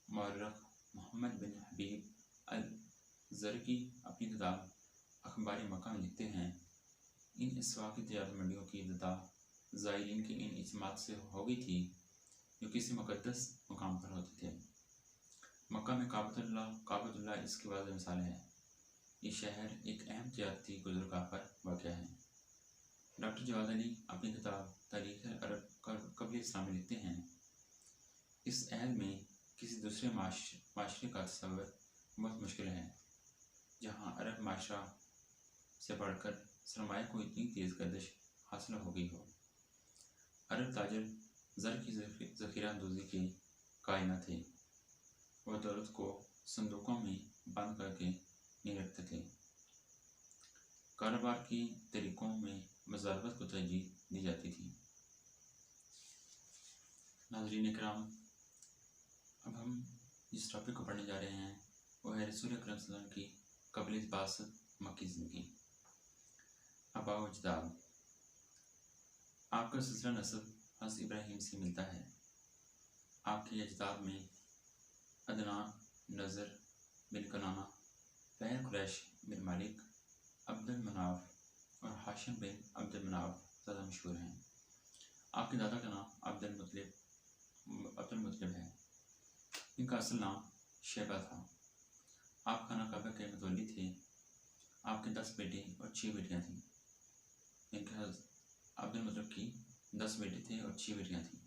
मौर्रख़ मोहम्मद बिन हबीब अल-ज़रक़ी अपनी किताब अख़बार मक्का में लिखते हैं, इन अस्वाक़ी तजारती मंडियों की इब्तिदा ज़ायरीन के इन इज्तिमात से हो गई थी जो किसी मुक़द्दस मकाम पर होते थे। मक्का में काबतुल्लाह इसकी वाज़ेह मिसाल है। ये शहर एक अहम तजारती गुज़रगाह पर वाक़या है। डॉक्टर जवाद अली अपनी किताब तारीख़ुल अरब क़ब्ल इस्लाम में लिखते हैं, इस अहद में किसी दूसरे माशरे का तसव्वुर बहुत मुश्किल है जहाँ अरब माशरा से बढ़कर सरमाया को इतनी तेज़ गर्दिश हासिल हो गई हो। अरब ताजर ज़र की ज़ख़ीरा अंदोज़ी के कायना थे। वह दौलत को संदूकों में बंद करके नहीं रखते थे। कारोबार के तरीक़ों में मज़ारबत को तरजीह दी जाती थी। नाज़रीन इकराम, अब हम जिस टॉपिक को पढ़ने जा रहे हैं वो है रसूल अकरम सल्लल्लाहु अलैहि वसल्लम की क़ब्ल बासत मक्की ज़िंदगी। आबा व अजदाद। आपका सिलसिला नस्ब हज़रत इब्राहीम से मिलता है। आपके अजदाद में अदनान, नज़र बिन कनाना, फ़हर कुरैश बिन मालिक, अब्दुल मनाफ और हाशिम बिन अब्दुल मनाफ ज़्यादा मशहूर हैं। आपके दादा का नाम अब्दुल मुत्तलिब है। इनका असल नाम शैबा था। आप खाना काबा के मतवल्ली थे। आपके 10 बेटे और 6 बेटियां थीं। इनके अब्दुल मुत्तलिब की 10 बेटे थे और 6 बेटियां थीं।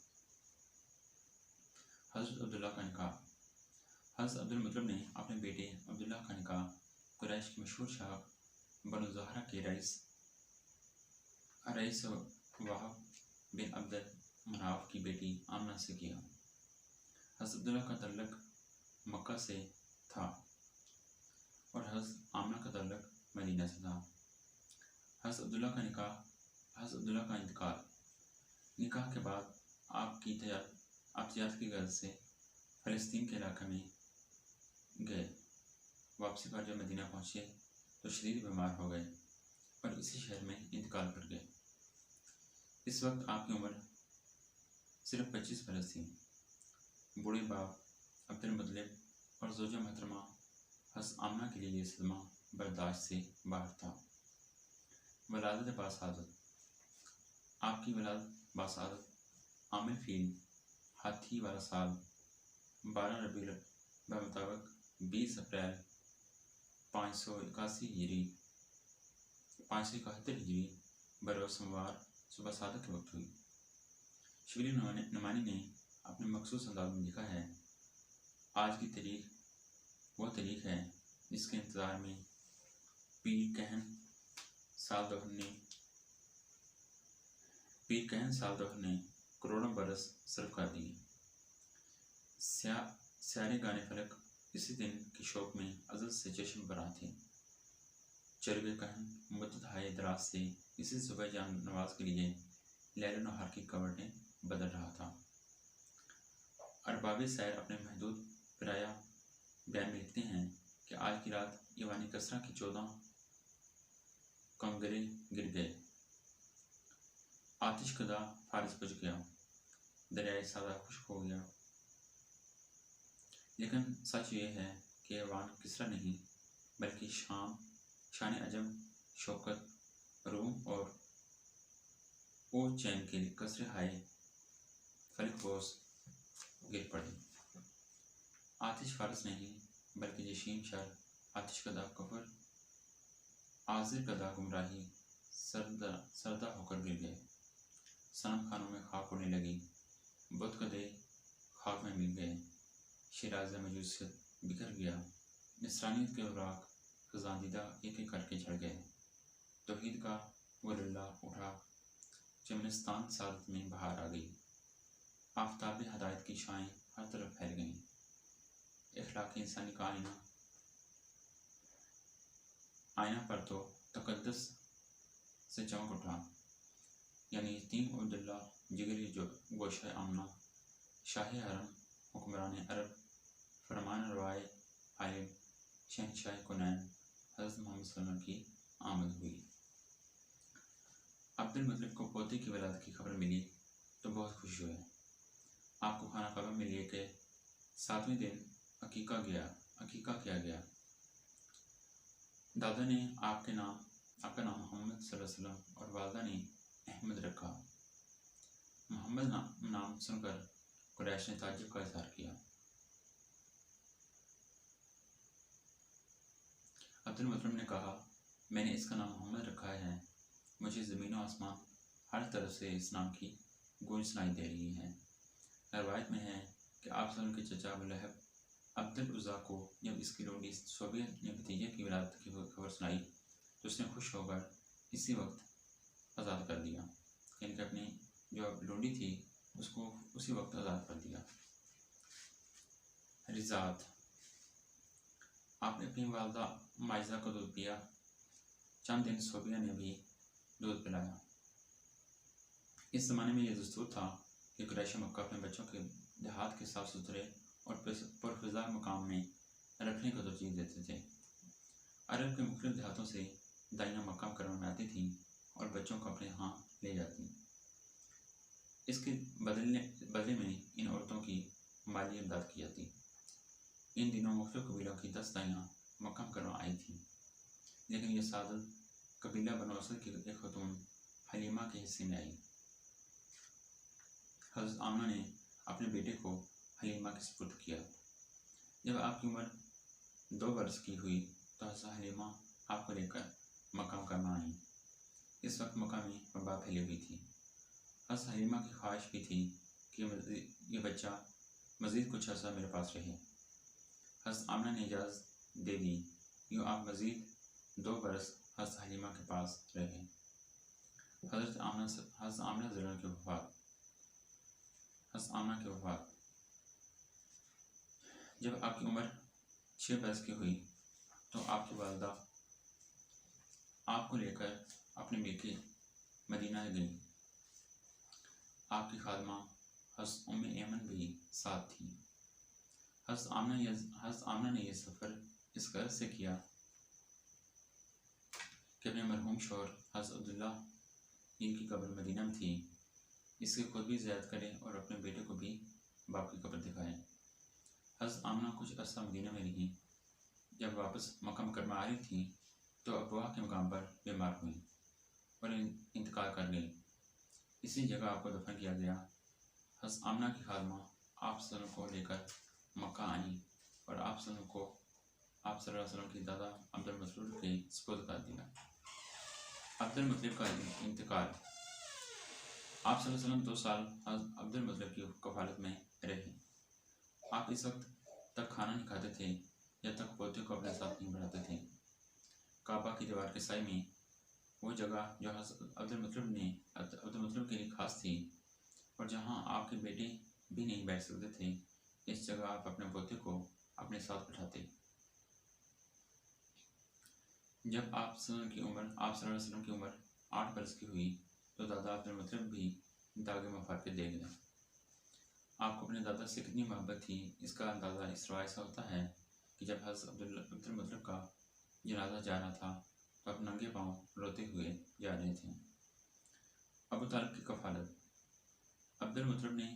हज़रत अब्दुल्ला का निकाह। हज़रत अब्दुल मुत्तलिब ने अपने बेटे अब्दुल्ला का निकाह कुरैश के मशहूर शाह बनु ज़हरा के रईस वहाब बिन अब्दुल मनाफ की बेटी आमना से किया। हज़रत अब्दुल्ला का तल्लुक़ मक्का से था और हज़रत आमना का तल्लुक़ मदीना से था। हज़रत अब्दुल्ला का इंतकाल। निकाह के बाद आप तजारत की गर्ज से फ़लस्तीन के इलाके में गए। वापसी पर जब मदीना पहुँचे तो शदीद बीमार हो गए और इसी शहर में इंतकाल कर गए। इस वक्त आपकी उम्र सिर्फ 25 बरस थी। बूढ़े बाप अब्दुल मुत्तलिब और ज़ौजा मोहतरमा हज़रत आमना के लिए ये सदमा बर्दाश्त से बाहर था। वलादत बासादत। आपकी वलादत बासादत आमिल फील हाथी वाला साल 12 रबीउल मुताबिक 20 अप्रैल 581 हिजरी 571 हिजरी बरोज़ सोमवार सुबह सादक के वक्त हुई। शबीर नुमानी ने अपने मखसूस अंदाज में लिखा है, आज की तारीख वो तारीख है जिसके इंतज़ार में पीर कहन साल दहर ने करोड़ों बरस सर्फ कर दिए। स्यारे गाने फलक इसी दिन के शौक में अज़ल से चश्म बरा थे। चरगे कहन मुद्दत हाय दराज से इसी सुबह जान नवाज के लिए लैल नहार की कवटें बदल रहा था। अरबाब सैर अपने महदूद पिराया बयान में लिखते हैं कि आज की रात ईवानी कसरा की 14 कंगरे गिर गए। आतिश कदा फारिस बुझ गया, दरियाए सादा खुश्क हो गया। लेकिन सच ये है कि ईवान किसरा नहीं बल्कि शान अजम, शौकत, रूम और ओ चैन के कसरे हाय फलकबोस गिर पड़े। आतिश फारिस नहीं बल्कि जशीम शर, आतिश कदा कफर, आजिर कदा गुमराही सरदा होकर गिर गए। सनम खानों में खाक उड़ने लगी, बुत कदे खाक में मिल गए। शिराज़ मजूसियत बिखर गया, नस्रानियत के उराक खजानदीदा एक एक करके झड़ गए। तौहीद का वो लल्ला उठा, चमनिस्तान सादत में बहार आ गई। आफताब हदायत की शाएं हर तरफ फैल गईं। इखलाक इंसानी का आईना पर तो तकद्दस से चमक उठा। यानी तीन अब्दुल्ला जिगरी गोशा आमना, शाही हरम, हुक्मरान अरब, फरमान रवाए आलिम, शहंशाह कुनैन हज़रत मोहम्मद सल्लल्लाहु अलैहि वसल्लम की आमद हुई। अब्दुल मुत्तलिब को पोते की वलादत की खबर मिली तो बहुत खुशी हुए। आपको खाना खबर मिली कि 7वें दिन अकीका किया गया। दादा ने आपका नाम मोहम्मद सल्लल्लाहु अलैहि वसल्लम और वालदा ने अहमद रखा। मोहम्मद नाम सुनकर कुरैश ने ताज्जुब का इज़हार किया। अब्दुल मुत्तलिब ने कहा, मैंने इसका नाम मोहम्मद रखा है। मुझे ज़मीन और आसमान हर तरफ से इस नाम की गूंज सुनाई दे रही है। रवायत में है कि आप सल्लल्लाहु के चचा अबू लहब अब्दुल उज़्ज़ा को जब इसकी लोंडी सोबिया ने भतीजे की विलादत की खबर सुनाई तो उसने खुश होकर इसी वक्त आज़ाद कर दिया। यानी कि अपनी जो लोंडी थी उसको उसी वक्त आज़ाद कर दिया। रिज़ात, आपने अपनी वालदा माइज़ा को दूध पिया। चंद दिन सोबिया ने भी दूध पिलाया। इस ज़माने में यह दस्तूर था कि कुरैश मक्का अपने बच्चों के देहात के साफ़ सुथरे और पुरफ़िज़ा मकाम में रखने को तरजीह देते थे। अरब के मुख्तलिफ देहातों से दाइयाँ मक्का करवाने आती थीं और बच्चों को अपने यहाँ ले जाती। इसके बदले में इन औरतों की माली इमदाद की जाती। इन दिनों मुख्तलिफ कबीलों की 10 दाइयाँ मक्का करवा आई थीं, लेकिन यह सादत कबीला बनो असद की एक खतून हलीमा के हिस्से में आई। हज़रत आमना ने अपने बेटे को हलीमा के सुपुर्द किया। जब आपकी उम्र 2 बरस की हुई तो हज़रत हलीमा आपको लेकर मक्का करना आई। इस वक्त मक्का में वबा फैली हुई थी। हज़रत हलीमा की ख्वाहिश भी थी कि ये बच्चा मज़ीद कुछ अर्सा मेरे पास रहे। हज़रत आमना ने इजाज़त दे दी। यूँ आप मज़ीद 2 बरस हज़रत हलीमा के पास रहे। हज़रत आमना की वफ़ात जब आपकी उम्र 6 बरस की हुई तो आपकी वालदा आपको लेकर अपने मेके मदीना गई। आपकी खादमा हज़रत उम्मे ऐमन भी साथ थी। हज़रत आमना ने यह सफ़र इस गर्ज से किया कि अपने मरहूम शौहर हज़रत अब्दुल्ला जिनकी कब्र मदीना में थी इसके खुद भी ज़ियारत करें और अपने बेटे को भी बाप की कब्र दिखाएं। हज़रत आमना कुछ अर्सा मदीना में रहीं। जब वापस मक्का मुकर्रमा आ रही थी तो अबवा के मकाम पर बीमार हुई और इंतकाल कर गई। इसी जगह आपको दफन किया गया। हज़रत आमना की खादमा आप सल्लल्लाहु को लेकर मक्का आई और आप सल्लल्लाहु को आप सल्लल्लाहु अलैहि वसल्लम की दादा अब्दुल मसऊद के सुपुर्द कर दिया। अब्दुल मुतलिब का इंतकाल। आप सल्लल्लाहु अलैहि वसल्लम 2 साल अब्दुल मुतलिब की कफालत में रहे। आप इस वक्त तक खाना नहीं खाते थे जब तक पोते को अपने साथ नहीं बढ़ाते थे। काबा की दीवार के साए में वो जगह जो अब्दुल मुतलिब के लिए खास थी और जहाँ आपके बेटे भी नहीं बैठ सकते थे, इस जगह आप अपने पोते को अपने साथ बिठाते। जब आप सल्लल्लाहु अलैहि वसल्लम की उम्र 8 बरस की हुई तो दादा अब्दुल मुतलिब भी दागे मुफारकत दे गए। आपको अपने दादा से कितनी मोहब्बत थी इसका अंदाज़ा इस रवायत से होता है कि जब हज़रत अब्दुल मुतलिब का जनाजा जा रहा था तो आप नंगे पाँव रोते हुए जा रहे थे। अबू तालिब की कफालत। अब्दुल मुतलिब ने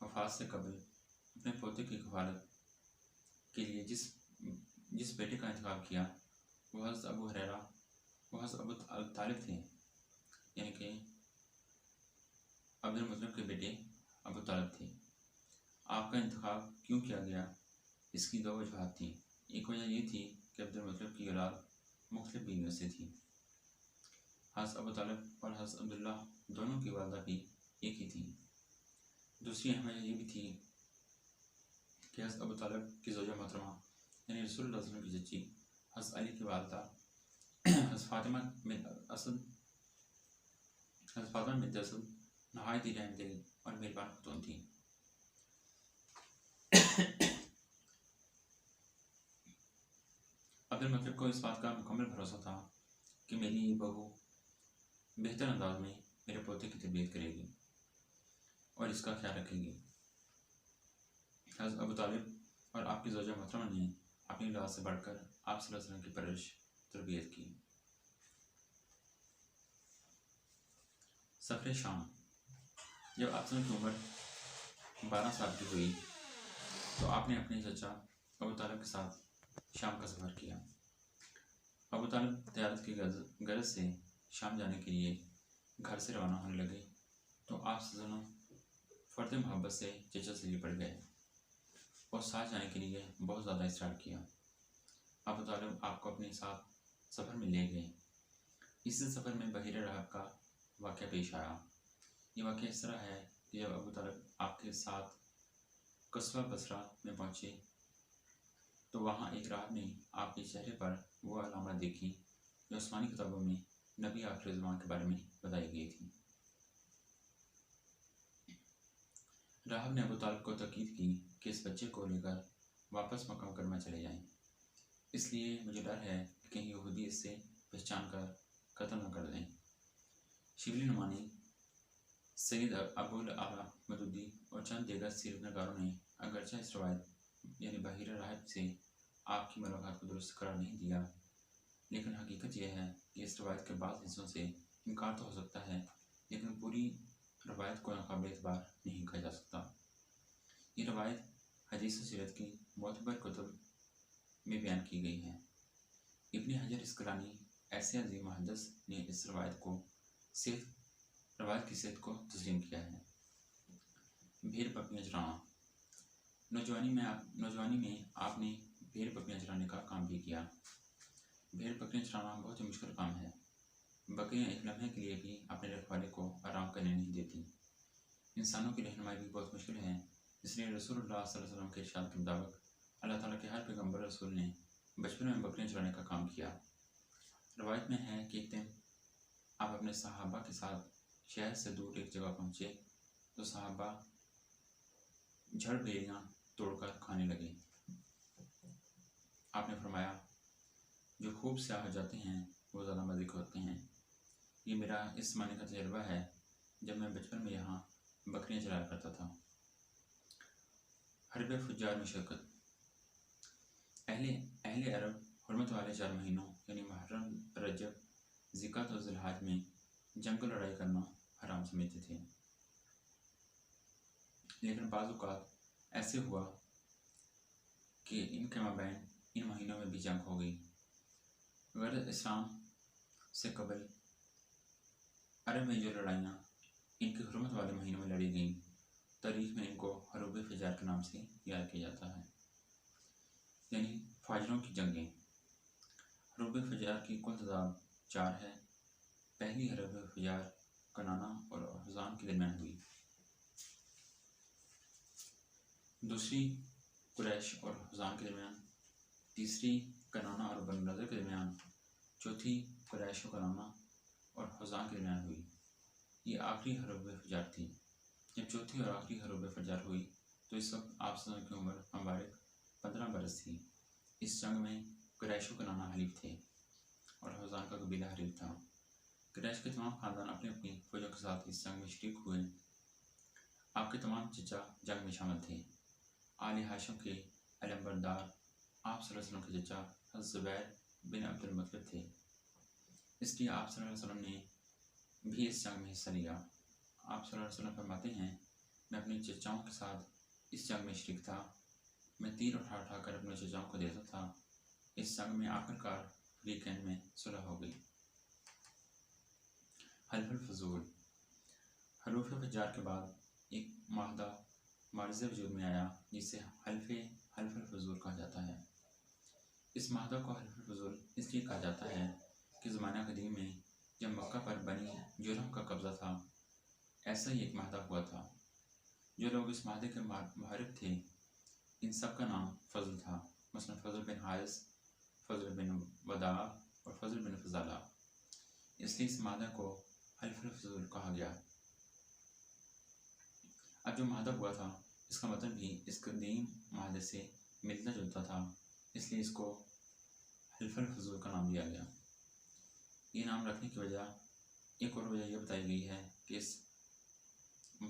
वफात से कबल अपने पोते की कफालत के लिए जिस बेटे का इंतखाब किया वो हज़रत अबू तालिब थे, यानी कि अब्दुल मुतलिब के बेटे अबू तालिब थे। आपका इंतखाब क्यों किया गया, इसकी 2 वजूहात थी। एक वजह ये थी कि अब्दुल मुतलिब की औलाद मुख्तलिफ बीवियों से थी। हज़रत अबू तालिब और हज़रत अब्दुल्ला दोनों की वालदा भी एक ही थी। दूसरी अहम वजह ये भी थी कि हज़रत अबू तालिब की ज़ौजा मोहतरमा यानी रसूलुल्लाह सल्लल्लाहु अलैहि वसल्लम की चची हज़रत अली की वालदा हज़रत फातिमा बिन्त असद नहायत ही रहमदिल और मेहरबान खुतून थी। अब्दुल मुतलिब को इस बात का मुकम्मल भरोसा था कि मेरी ये बहू बेहतर अंदाज में मेरे पोते की तरबियत करेगी और इसका ख्याल रखेगी। हज़रत अबू तालिब और आपकी ज़ौजा मोहतरमा ने अपनी औलाद से बढ़कर आप सल्लल्लाहु अलैहि वसल्लम की परवरिश तरबियत की। सफ़र शाम। जब आप की उम्र 12 साल की हुई तो आपने अपने चचा अबू तालिब के साथ शाम का सफ़र किया। अबू तालिब तैयारत की गरज से शाम जाने के लिए घर से रवाना होने लगे तो आप फ़र्द मोहब्बत से चचा से लिपट गए और साथ जाने के लिए बहुत ज़्यादा इसरार किया। अबू तालिब आपको अपने साथ सफ़र में ले गए। इस सफ़र में बहीर राहब का वाक़या पेश आया। ये वाक़या इस तरह है कि जब अबू तालिब आपके साथ कस्बा बसरा में पहुँचे तो वहाँ एक राहब ने आपके चेहरे पर वो अलामत देखी जो आसमानी किताबों में नबी आखिर ज़मान के बारे में बताई गई थी। राहब ने अबू तालिब को ताकीद की कि इस बच्चे को लेकर वापस मक्का मुकर्रमा चले जाएं, इसलिए मुझे डर है कि कहीं यहूदी इससे पहचान कर कत्ल न कर दें। शिबली नुमानी, सैयद अबुल आला मदूदी और चंद दीगर सीरतनगारों ने अगरचा इस रवायत यानी बहीर राहब से आपकी मुलाकात को दुरुस्त करार नहीं दिया, लेकिन हकीकत यह है कि इस रवायत के बाद हिस्सों से इनकार तो हो सकता है, लेकिन पूरी रवायत को नाकाबिल एतबार नहीं कहा जा सकता। ये रवायत हदीस और सीरत की मोतबर कुतुब में बयान की गई है। इब्न हजर अस्क़लानी ऐसे अजीम मुहद्दिस ने इस रवायत की सेहत को तस्लीम किया है। भेड़ बकरियाँ चराना। नौजवानी में आपने भेड़ बकरियाँ चराने का काम भी किया। भेड़ बकरियाँ चराना बहुत ही मुश्किल काम है। बकरियाँ एक लम्हे के लिए भी अपने रखवाले को आराम करने नहीं देती। इंसानों की रहनुमाई भी बहुत मुश्किल है, इसलिए रसूलुल्लाह सल्लल्लाहु अलैहि वसल्लम के इरशाद के मुताबिक अल्लाह ताला के हर पैगम्बर रसूल ने बचपन में बकरियाँ चराने का काम किया। रवायत में है कि एक दिन आप अपने सहाबा के साथ शहर से दूर एक जगह पहुँचे तो सहाबा झड़ भेड़ियाँ तोड़कर खाने लगे। आपने फरमाया, जो खूब स्याह हो जाते हैं वो ज़्यादा मज़े के होते हैं। ये मेरा इस ज़माने का तजर्बा है जब मैं बचपन में यहाँ बकरियाँ चराया करता था। हरब फुज्जार में शिरकत। अहले अरब हुर्मत वाले 4 महीनों यानी मुहर्रम, रजब, ज़िक़ात और ज़ुल्हज में जंग लड़ाई करना हराम समझते थे, लेकिन बाज़ औक़ात ऐसे हुआ कि इनके माबैन इन महीनों में भी जंग हो गई। गैर इस्लाम से कबल अरब में जो लड़ाइयाँ इनके हुर्मत वाले महीनों में लड़ी गईं, तारीख़ में इनको हरूब फ़िजार के नाम से याद किया जाता है, यानी फाजरों की जंगें। हरूब फ़िजार की कुल तादाद 4 है। पहली हरब हज़ार कनाना और हुज़ान के दरमियान हुई। दूसरी कुरैश और हुज़ान के दरमियान। तीसरी कनाना और बनु नज़र के दरमियान। चौथी कुरैश और कनाना और हुज़ान के दरमियान हुई। ये आखिरी हरब हज़ार थी। जब चौथी और आखिरी हरब हज़ार हुई तो इस वक्त आप की उम्र मुबारक 15 बरस थी। इस जंग में कुरैश और कनाना हलीफ थे और हुज़ान का कबीला हलीफ था। कुरैश के तमाम खानदान अपनी अपनी फौजों के साथ इस जंग में शरीक हुए। आपके तमाम चचा जंग में शामिल थे। आले हाशिम के अलमबरदार आप सल्लल्लाहु अलैहि वसल्लम के चचा हज़रत ज़ुबैर बिन अब्दुल मुत्तलिब थे, इसलिए आप सल्लल्लाहु अलैहि वसल्लम ने भी इस जंग में हिस्सा लिया। आप सल्लल्लाहु अलैहि वसल्लम फरमाते हैं, मैं अपने चचाओं के साथ इस जंग में शरीक था। मैं तीर उठा कर अपने चचाओं को देता था। इस जंग में आखिरकार वीकेंड में सुलह हो गई। हल्फुल फजूल। हरूफ हज़ार के बाद एक माहदा मारिज़ वजूद में आया जिसे हल्फुल फजूल कहा जाता है। इस माहदा को हल्फुल फजूल इसलिए कहा जाता है कि ज़माना कदीम में जब मक्का पर बनी जुरहम का कब्ज़ा था, ऐसा ही एक माहदा हुआ था। जो लोग इस माहदे के मुहारिब थे, इन सब का नाम फ़ज़ल था। मसलन फ़ज़ल बिन हारिस, फ़ज़ल बिन वदा और फ़ज़ल बिन फ़ज़ाला। इसलिए इस माहदा को हल्फुल फजूल कहा गया। अब जो माहदा हुआ था इसका मतलब भी इस कदीम माहदे से मिलता जुलता था, इसलिए इसको हल्फुल फजूल का नाम दिया गया। ये नाम रखने की वजह एक और वजह यह बताई गई है कि इस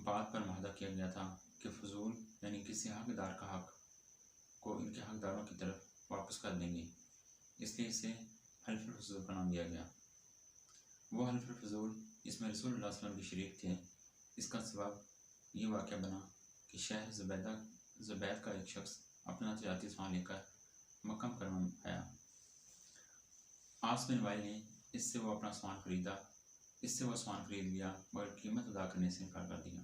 बात पर माहदा किया गया था कि फजूल यानी किसी हकदार का हक को इनके हकदारों की तरफ वापस कर देंगे, इसलिए इसे हल्फुल फजूल का नाम दिया गया। वो हल्फुल फजूल इसमें रसूलुल्लाह सल्लल्लाहु अलैहि वसल्लम भी शरीक थे। इसका सबब ये वाक़या बना कि शहर ज़ुबैद का एक शख्स अपना तजारती सामान लेकर मक्का मुकर्रमा में आया। आस बिन वाइल ने इससे वो सामान खरीद लिया मगर कीमत अदा करने से इनकार कर दिया।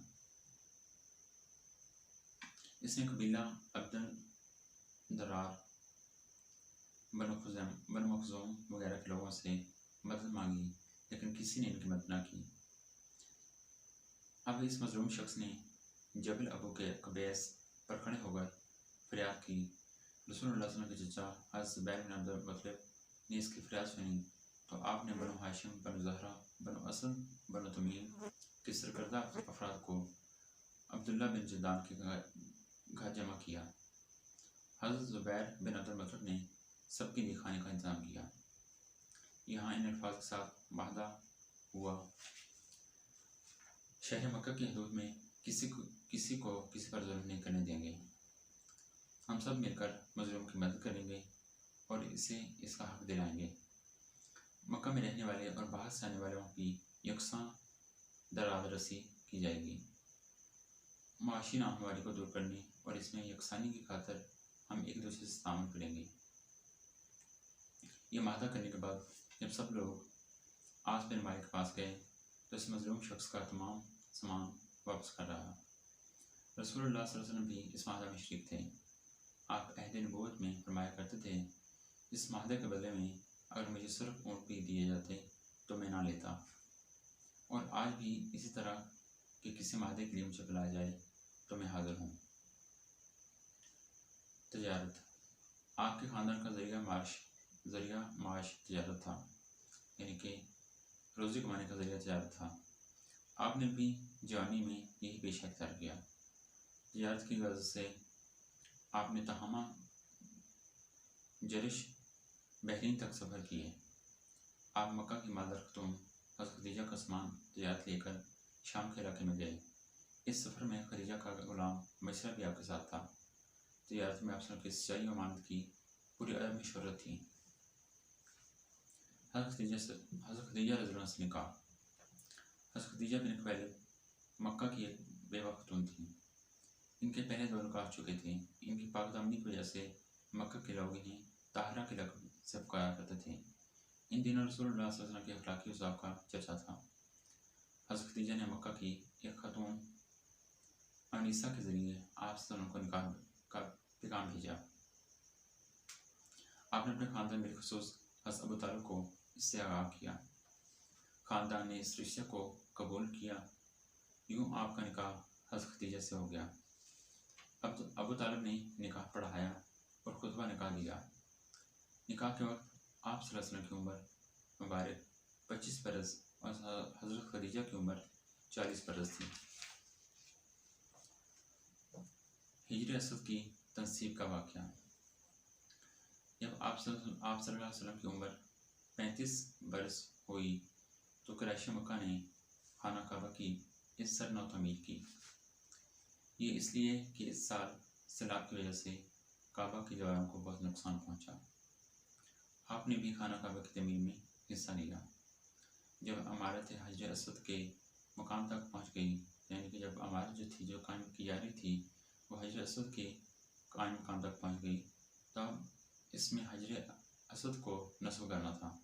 इसने कबीला अब्दुल दरार, बनु मखज़ूम वगैरह के लोगों से मदद मांगी, लेकिन किसी ने इनकी मदद न की। अब इस मजलूम शख्स ने जबल अबू के कबैस पर खड़े होकर फरियाद की। रसूलुल्लाह सल्लल्लाहु अलैहि वसल्लम के चचा हज़रत ज़ुबैर बिन अब्दुल मुत्तलिब ने इसकी फरियाद सुनी तो आपने बनु हाशिम, बनु ज़हरा, बनु असद, बनु तमीम के सरकर्दा अफराद को अब्दुल्ला बिन जदान के घर जमा किया। हज़रत ज़ुबैर बिन अब्दुल मुत्तलिब ने सबके लिए खाने का इंतज़ाम किया। यहाँ इन अल्फाज के साथ वादा हुआ, शहर मक्का की हदूद में किसी को किसी पर जुल्म नहीं करने देंगे। हम सब मिलकर मजलूम की मदद करेंगे और इसे इसका हक दिलाएंगे। मक्का में रहने वाले और बाहर से आने वालों की यकसां दरादरसी की जाएगी। माशी नाहमवारी को दूर करने और इसमें यकसानी की खातिर हम एक दूसरे से तामुल करेंगे। ये माहदा करने के बाद जब सब लोग आस बिन मालिक के पास गए तो इस मजलूम शख्स का तमाम सामान वापस कर रहा। रसूलुल्लाह सल्लल्लाहु अलैहि वसल्लम भी इस माहदा में शरीक थे। आप अहद नबूवत में फरमाया करते थे, इस माहदे के बदले में अगर मुझे सिर्फ ऊँट भी दिए जाते तो मैं ना लेता, और आज भी इसी तरह कि किसी माहदे के लिए मुझे बुलाया जाए तो मैं हाजिर हूँ। तजारत। आपके ख़ानदान का ज़रिया माश तजारत था, यानी कि रोज़ी कमाने का ज़रिया तजारत था। आपने भी जवानी में यही पेशा अख्तियार किया। तजारत की गर्ज से आपने तहामा, जरिश, बहरीन तक सफ़र किए। आप मक्का की मादर खतूम हज़रत खदीजा का सामान तजारत लेकर शाम के इलाके में गए। इस सफ़र में खदीजा का ग़ुलाम मशरा भी आपके साथ था। तजारत में आप की सच्चाई और अमानत की पूरी अरब में शोहरत थी। हज़रत खदीजा रज़ियल्लाहु अन्हा से निकाह। हज़रत खदीजा बिन खुवैलिद मक्का की एक बेवा खतून थी। इनके पहले दो निकाह चुके थे। इनकी पाकदामनी की वजह से मक्का के लोग इन्हें ताहरा के लक़ब से पुकारा करते थे। इन दिनों रसूलुल्लाह सल्लल्लाहु अलैहि वसल्लम के अखलाकी उज़ाव का चर्चा था। हज़रत खदीजा ने मक्का की एक खतून अनीसा के ज़रिए आप सल्लल्लाहु अलैहि वसल्लम को निकाह का पैगाम भेजा। आपने अपने ख़ानदान में बिलख़ुसूस हज़रत अबू तालिब को इससे आगाह किया। ख़ानदान ने इस रिश्ते को कबूल किया। यूँ आपका निकाह हज़रत खदीजा से हो गया। अब तो अबू तालिब ने निकाह पढ़ाया और खुतबा निकाह दिया। निकाह के वक्त आप सल्लल्लाहु अलैहि वसल्लम की उम्र मुबारक 25 बरस और हज़रत खदीजा की उम्र 40 बरस थी। हिजर असद की तनसीब का वाक़या। जब आप सल्लल्लाहु अलैहि वसल्लम की उम्र 35 बरस हुई तो कुरैश मक्का ने खाना काबा की इज़्ज़त नौ तमीर की। ये इसलिए कि इस साल सैलाब की वजह से काबा की दीवारों को बहुत नुकसान पहुंचा। आपने भी खाना काबा की तमीर में हिस्सा लिया। जब इमारत हजर असद के मकाम तक पहुंच गई, यानी कि जब इमारत जो थी जो कायम की जा रही थी वो हजर असद के कायम मकाम तक पहुंच गई, तब इसमें हजर असद को नस्ब करना था।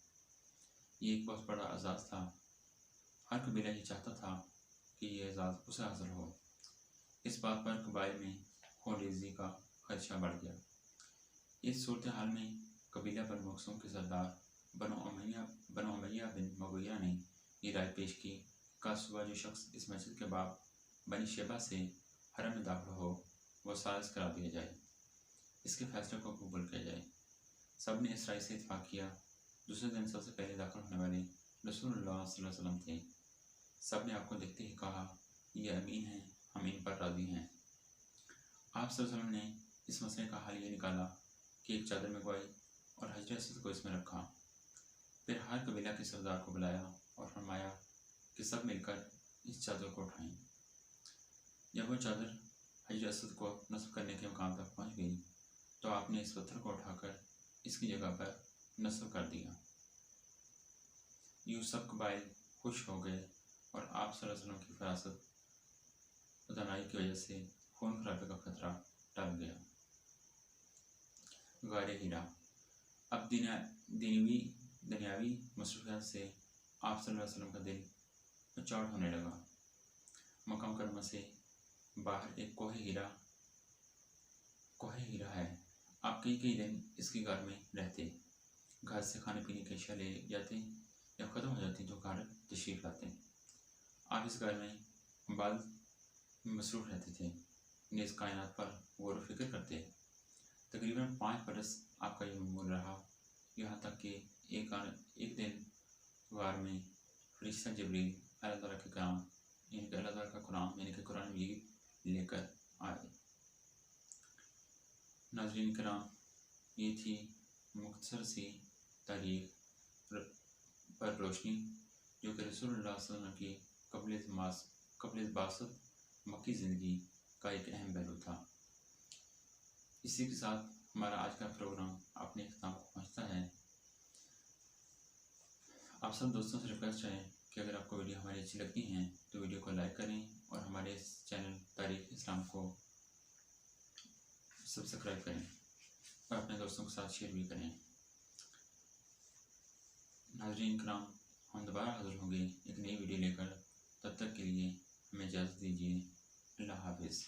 ये एक बहुत बड़ा एजाज़ था। हर कबीला ये चाहता था कि ये एजाज़ उसे हासिल हो। इस बात पर कबाइल में खूनरेज़ी का खदशा बढ़ गया। इस सूरत हाल में कबीला बनु मखसूम के सरदार बनु उमैया बिन मुग़ीरा ने ये राय पेश की, काश सुबह जो शख्स इस मस्जिद के बाब बनी शेबा से हरम में दाखिल हो वह साजिश करा दिया जाए, इसके फैसले को कबूल किया जाए। सब ने इस राय से इत्फाक़ किया। दूसरे दिन सबसे पहले दाखिल होने वाले रसूलुल्लाह सल्लल्लाहु अलैहि वसल्लम थे। सब ने आपको देखते ही कहा, ये अमीन हैं, हम इन पर राज़ी हैं। आप सल्लल्लाहु अलैहि वसल्लम ने इस मसले का हल ये निकाला कि एक चादर मंगवाई और हजर असद को इसमें रखा। फिर हर कबीला के सरदार को बुलाया और फरमाया कि सब मिलकर इस चादर को उठाएं। जब वह चादर हजर असद को नस्ब करने के मकाम तक पहुंच गई तो आपने इस पत्थर को उठाकर इसकी जगह पर नस्ब कर दिया। यूँ सब कबाइल खुश हो गए और आप सल्लल्लाहु अलैहि वसल्लम की फरासत और दानाई की वजह से खून खराबे का खतरा टल गया। गारे हीरा। अब दुनियावी मसरूफियात से आप सल्लल्लाहु अलैहि वसल्लम का दिल उचाड़ होने लगा। मक्का मुकर्रमा से बाहर एक कोहे हीरा है। आप कई दिन इसकी घर में रहते, घर से खाने पीने की अशिया ले जाते या ख़त्म हो जाती तो घर तशरीफ़ लाते। आप इस घर में बाल मसरूफ़ रहते थे, नेज़ कायनात पर गौर फ़िक्र करते। तकरीबन 5 बरस आपका ये मामूल रहा, यहाँ तक कि एक दिन गार में फरिश्ता जिब्रील अल्लाह ताला के कलाम यानी कि अल्लाह ताला का कुरान यानी कि कुरान मजीद लेकर आए। नाज़रीन किराम, ये थी मुख्तसर सी तारीख़ पर रोशनी जो कि रसूलुल्लाह सल्लल्लाहु अलैहि वसल्लम की कब्ल बासत मक्की ज़िंदगी का एक अहम पहलू था। इसी के साथ हमारा आज का प्रोग्राम अपने इख्तिताम को पहुँचता है। आप सब दोस्तों से रिक्वेस्ट है कि अगर आपको वीडियो हमारी अच्छी लगती हैं तो वीडियो को लाइक करें और हमारे इस चैनल तारीख़ इस्लाम को सब्सक्राइब करें और अपने दोस्तों के साथ शेयर भी करें। नाज़रीन किराम, हम दोबारा हाज़िर होंगे एक नई वीडियो लेकर। तब तक के लिए हमें इजाज़त दीजिए। अल्लाह हाफ़िज़।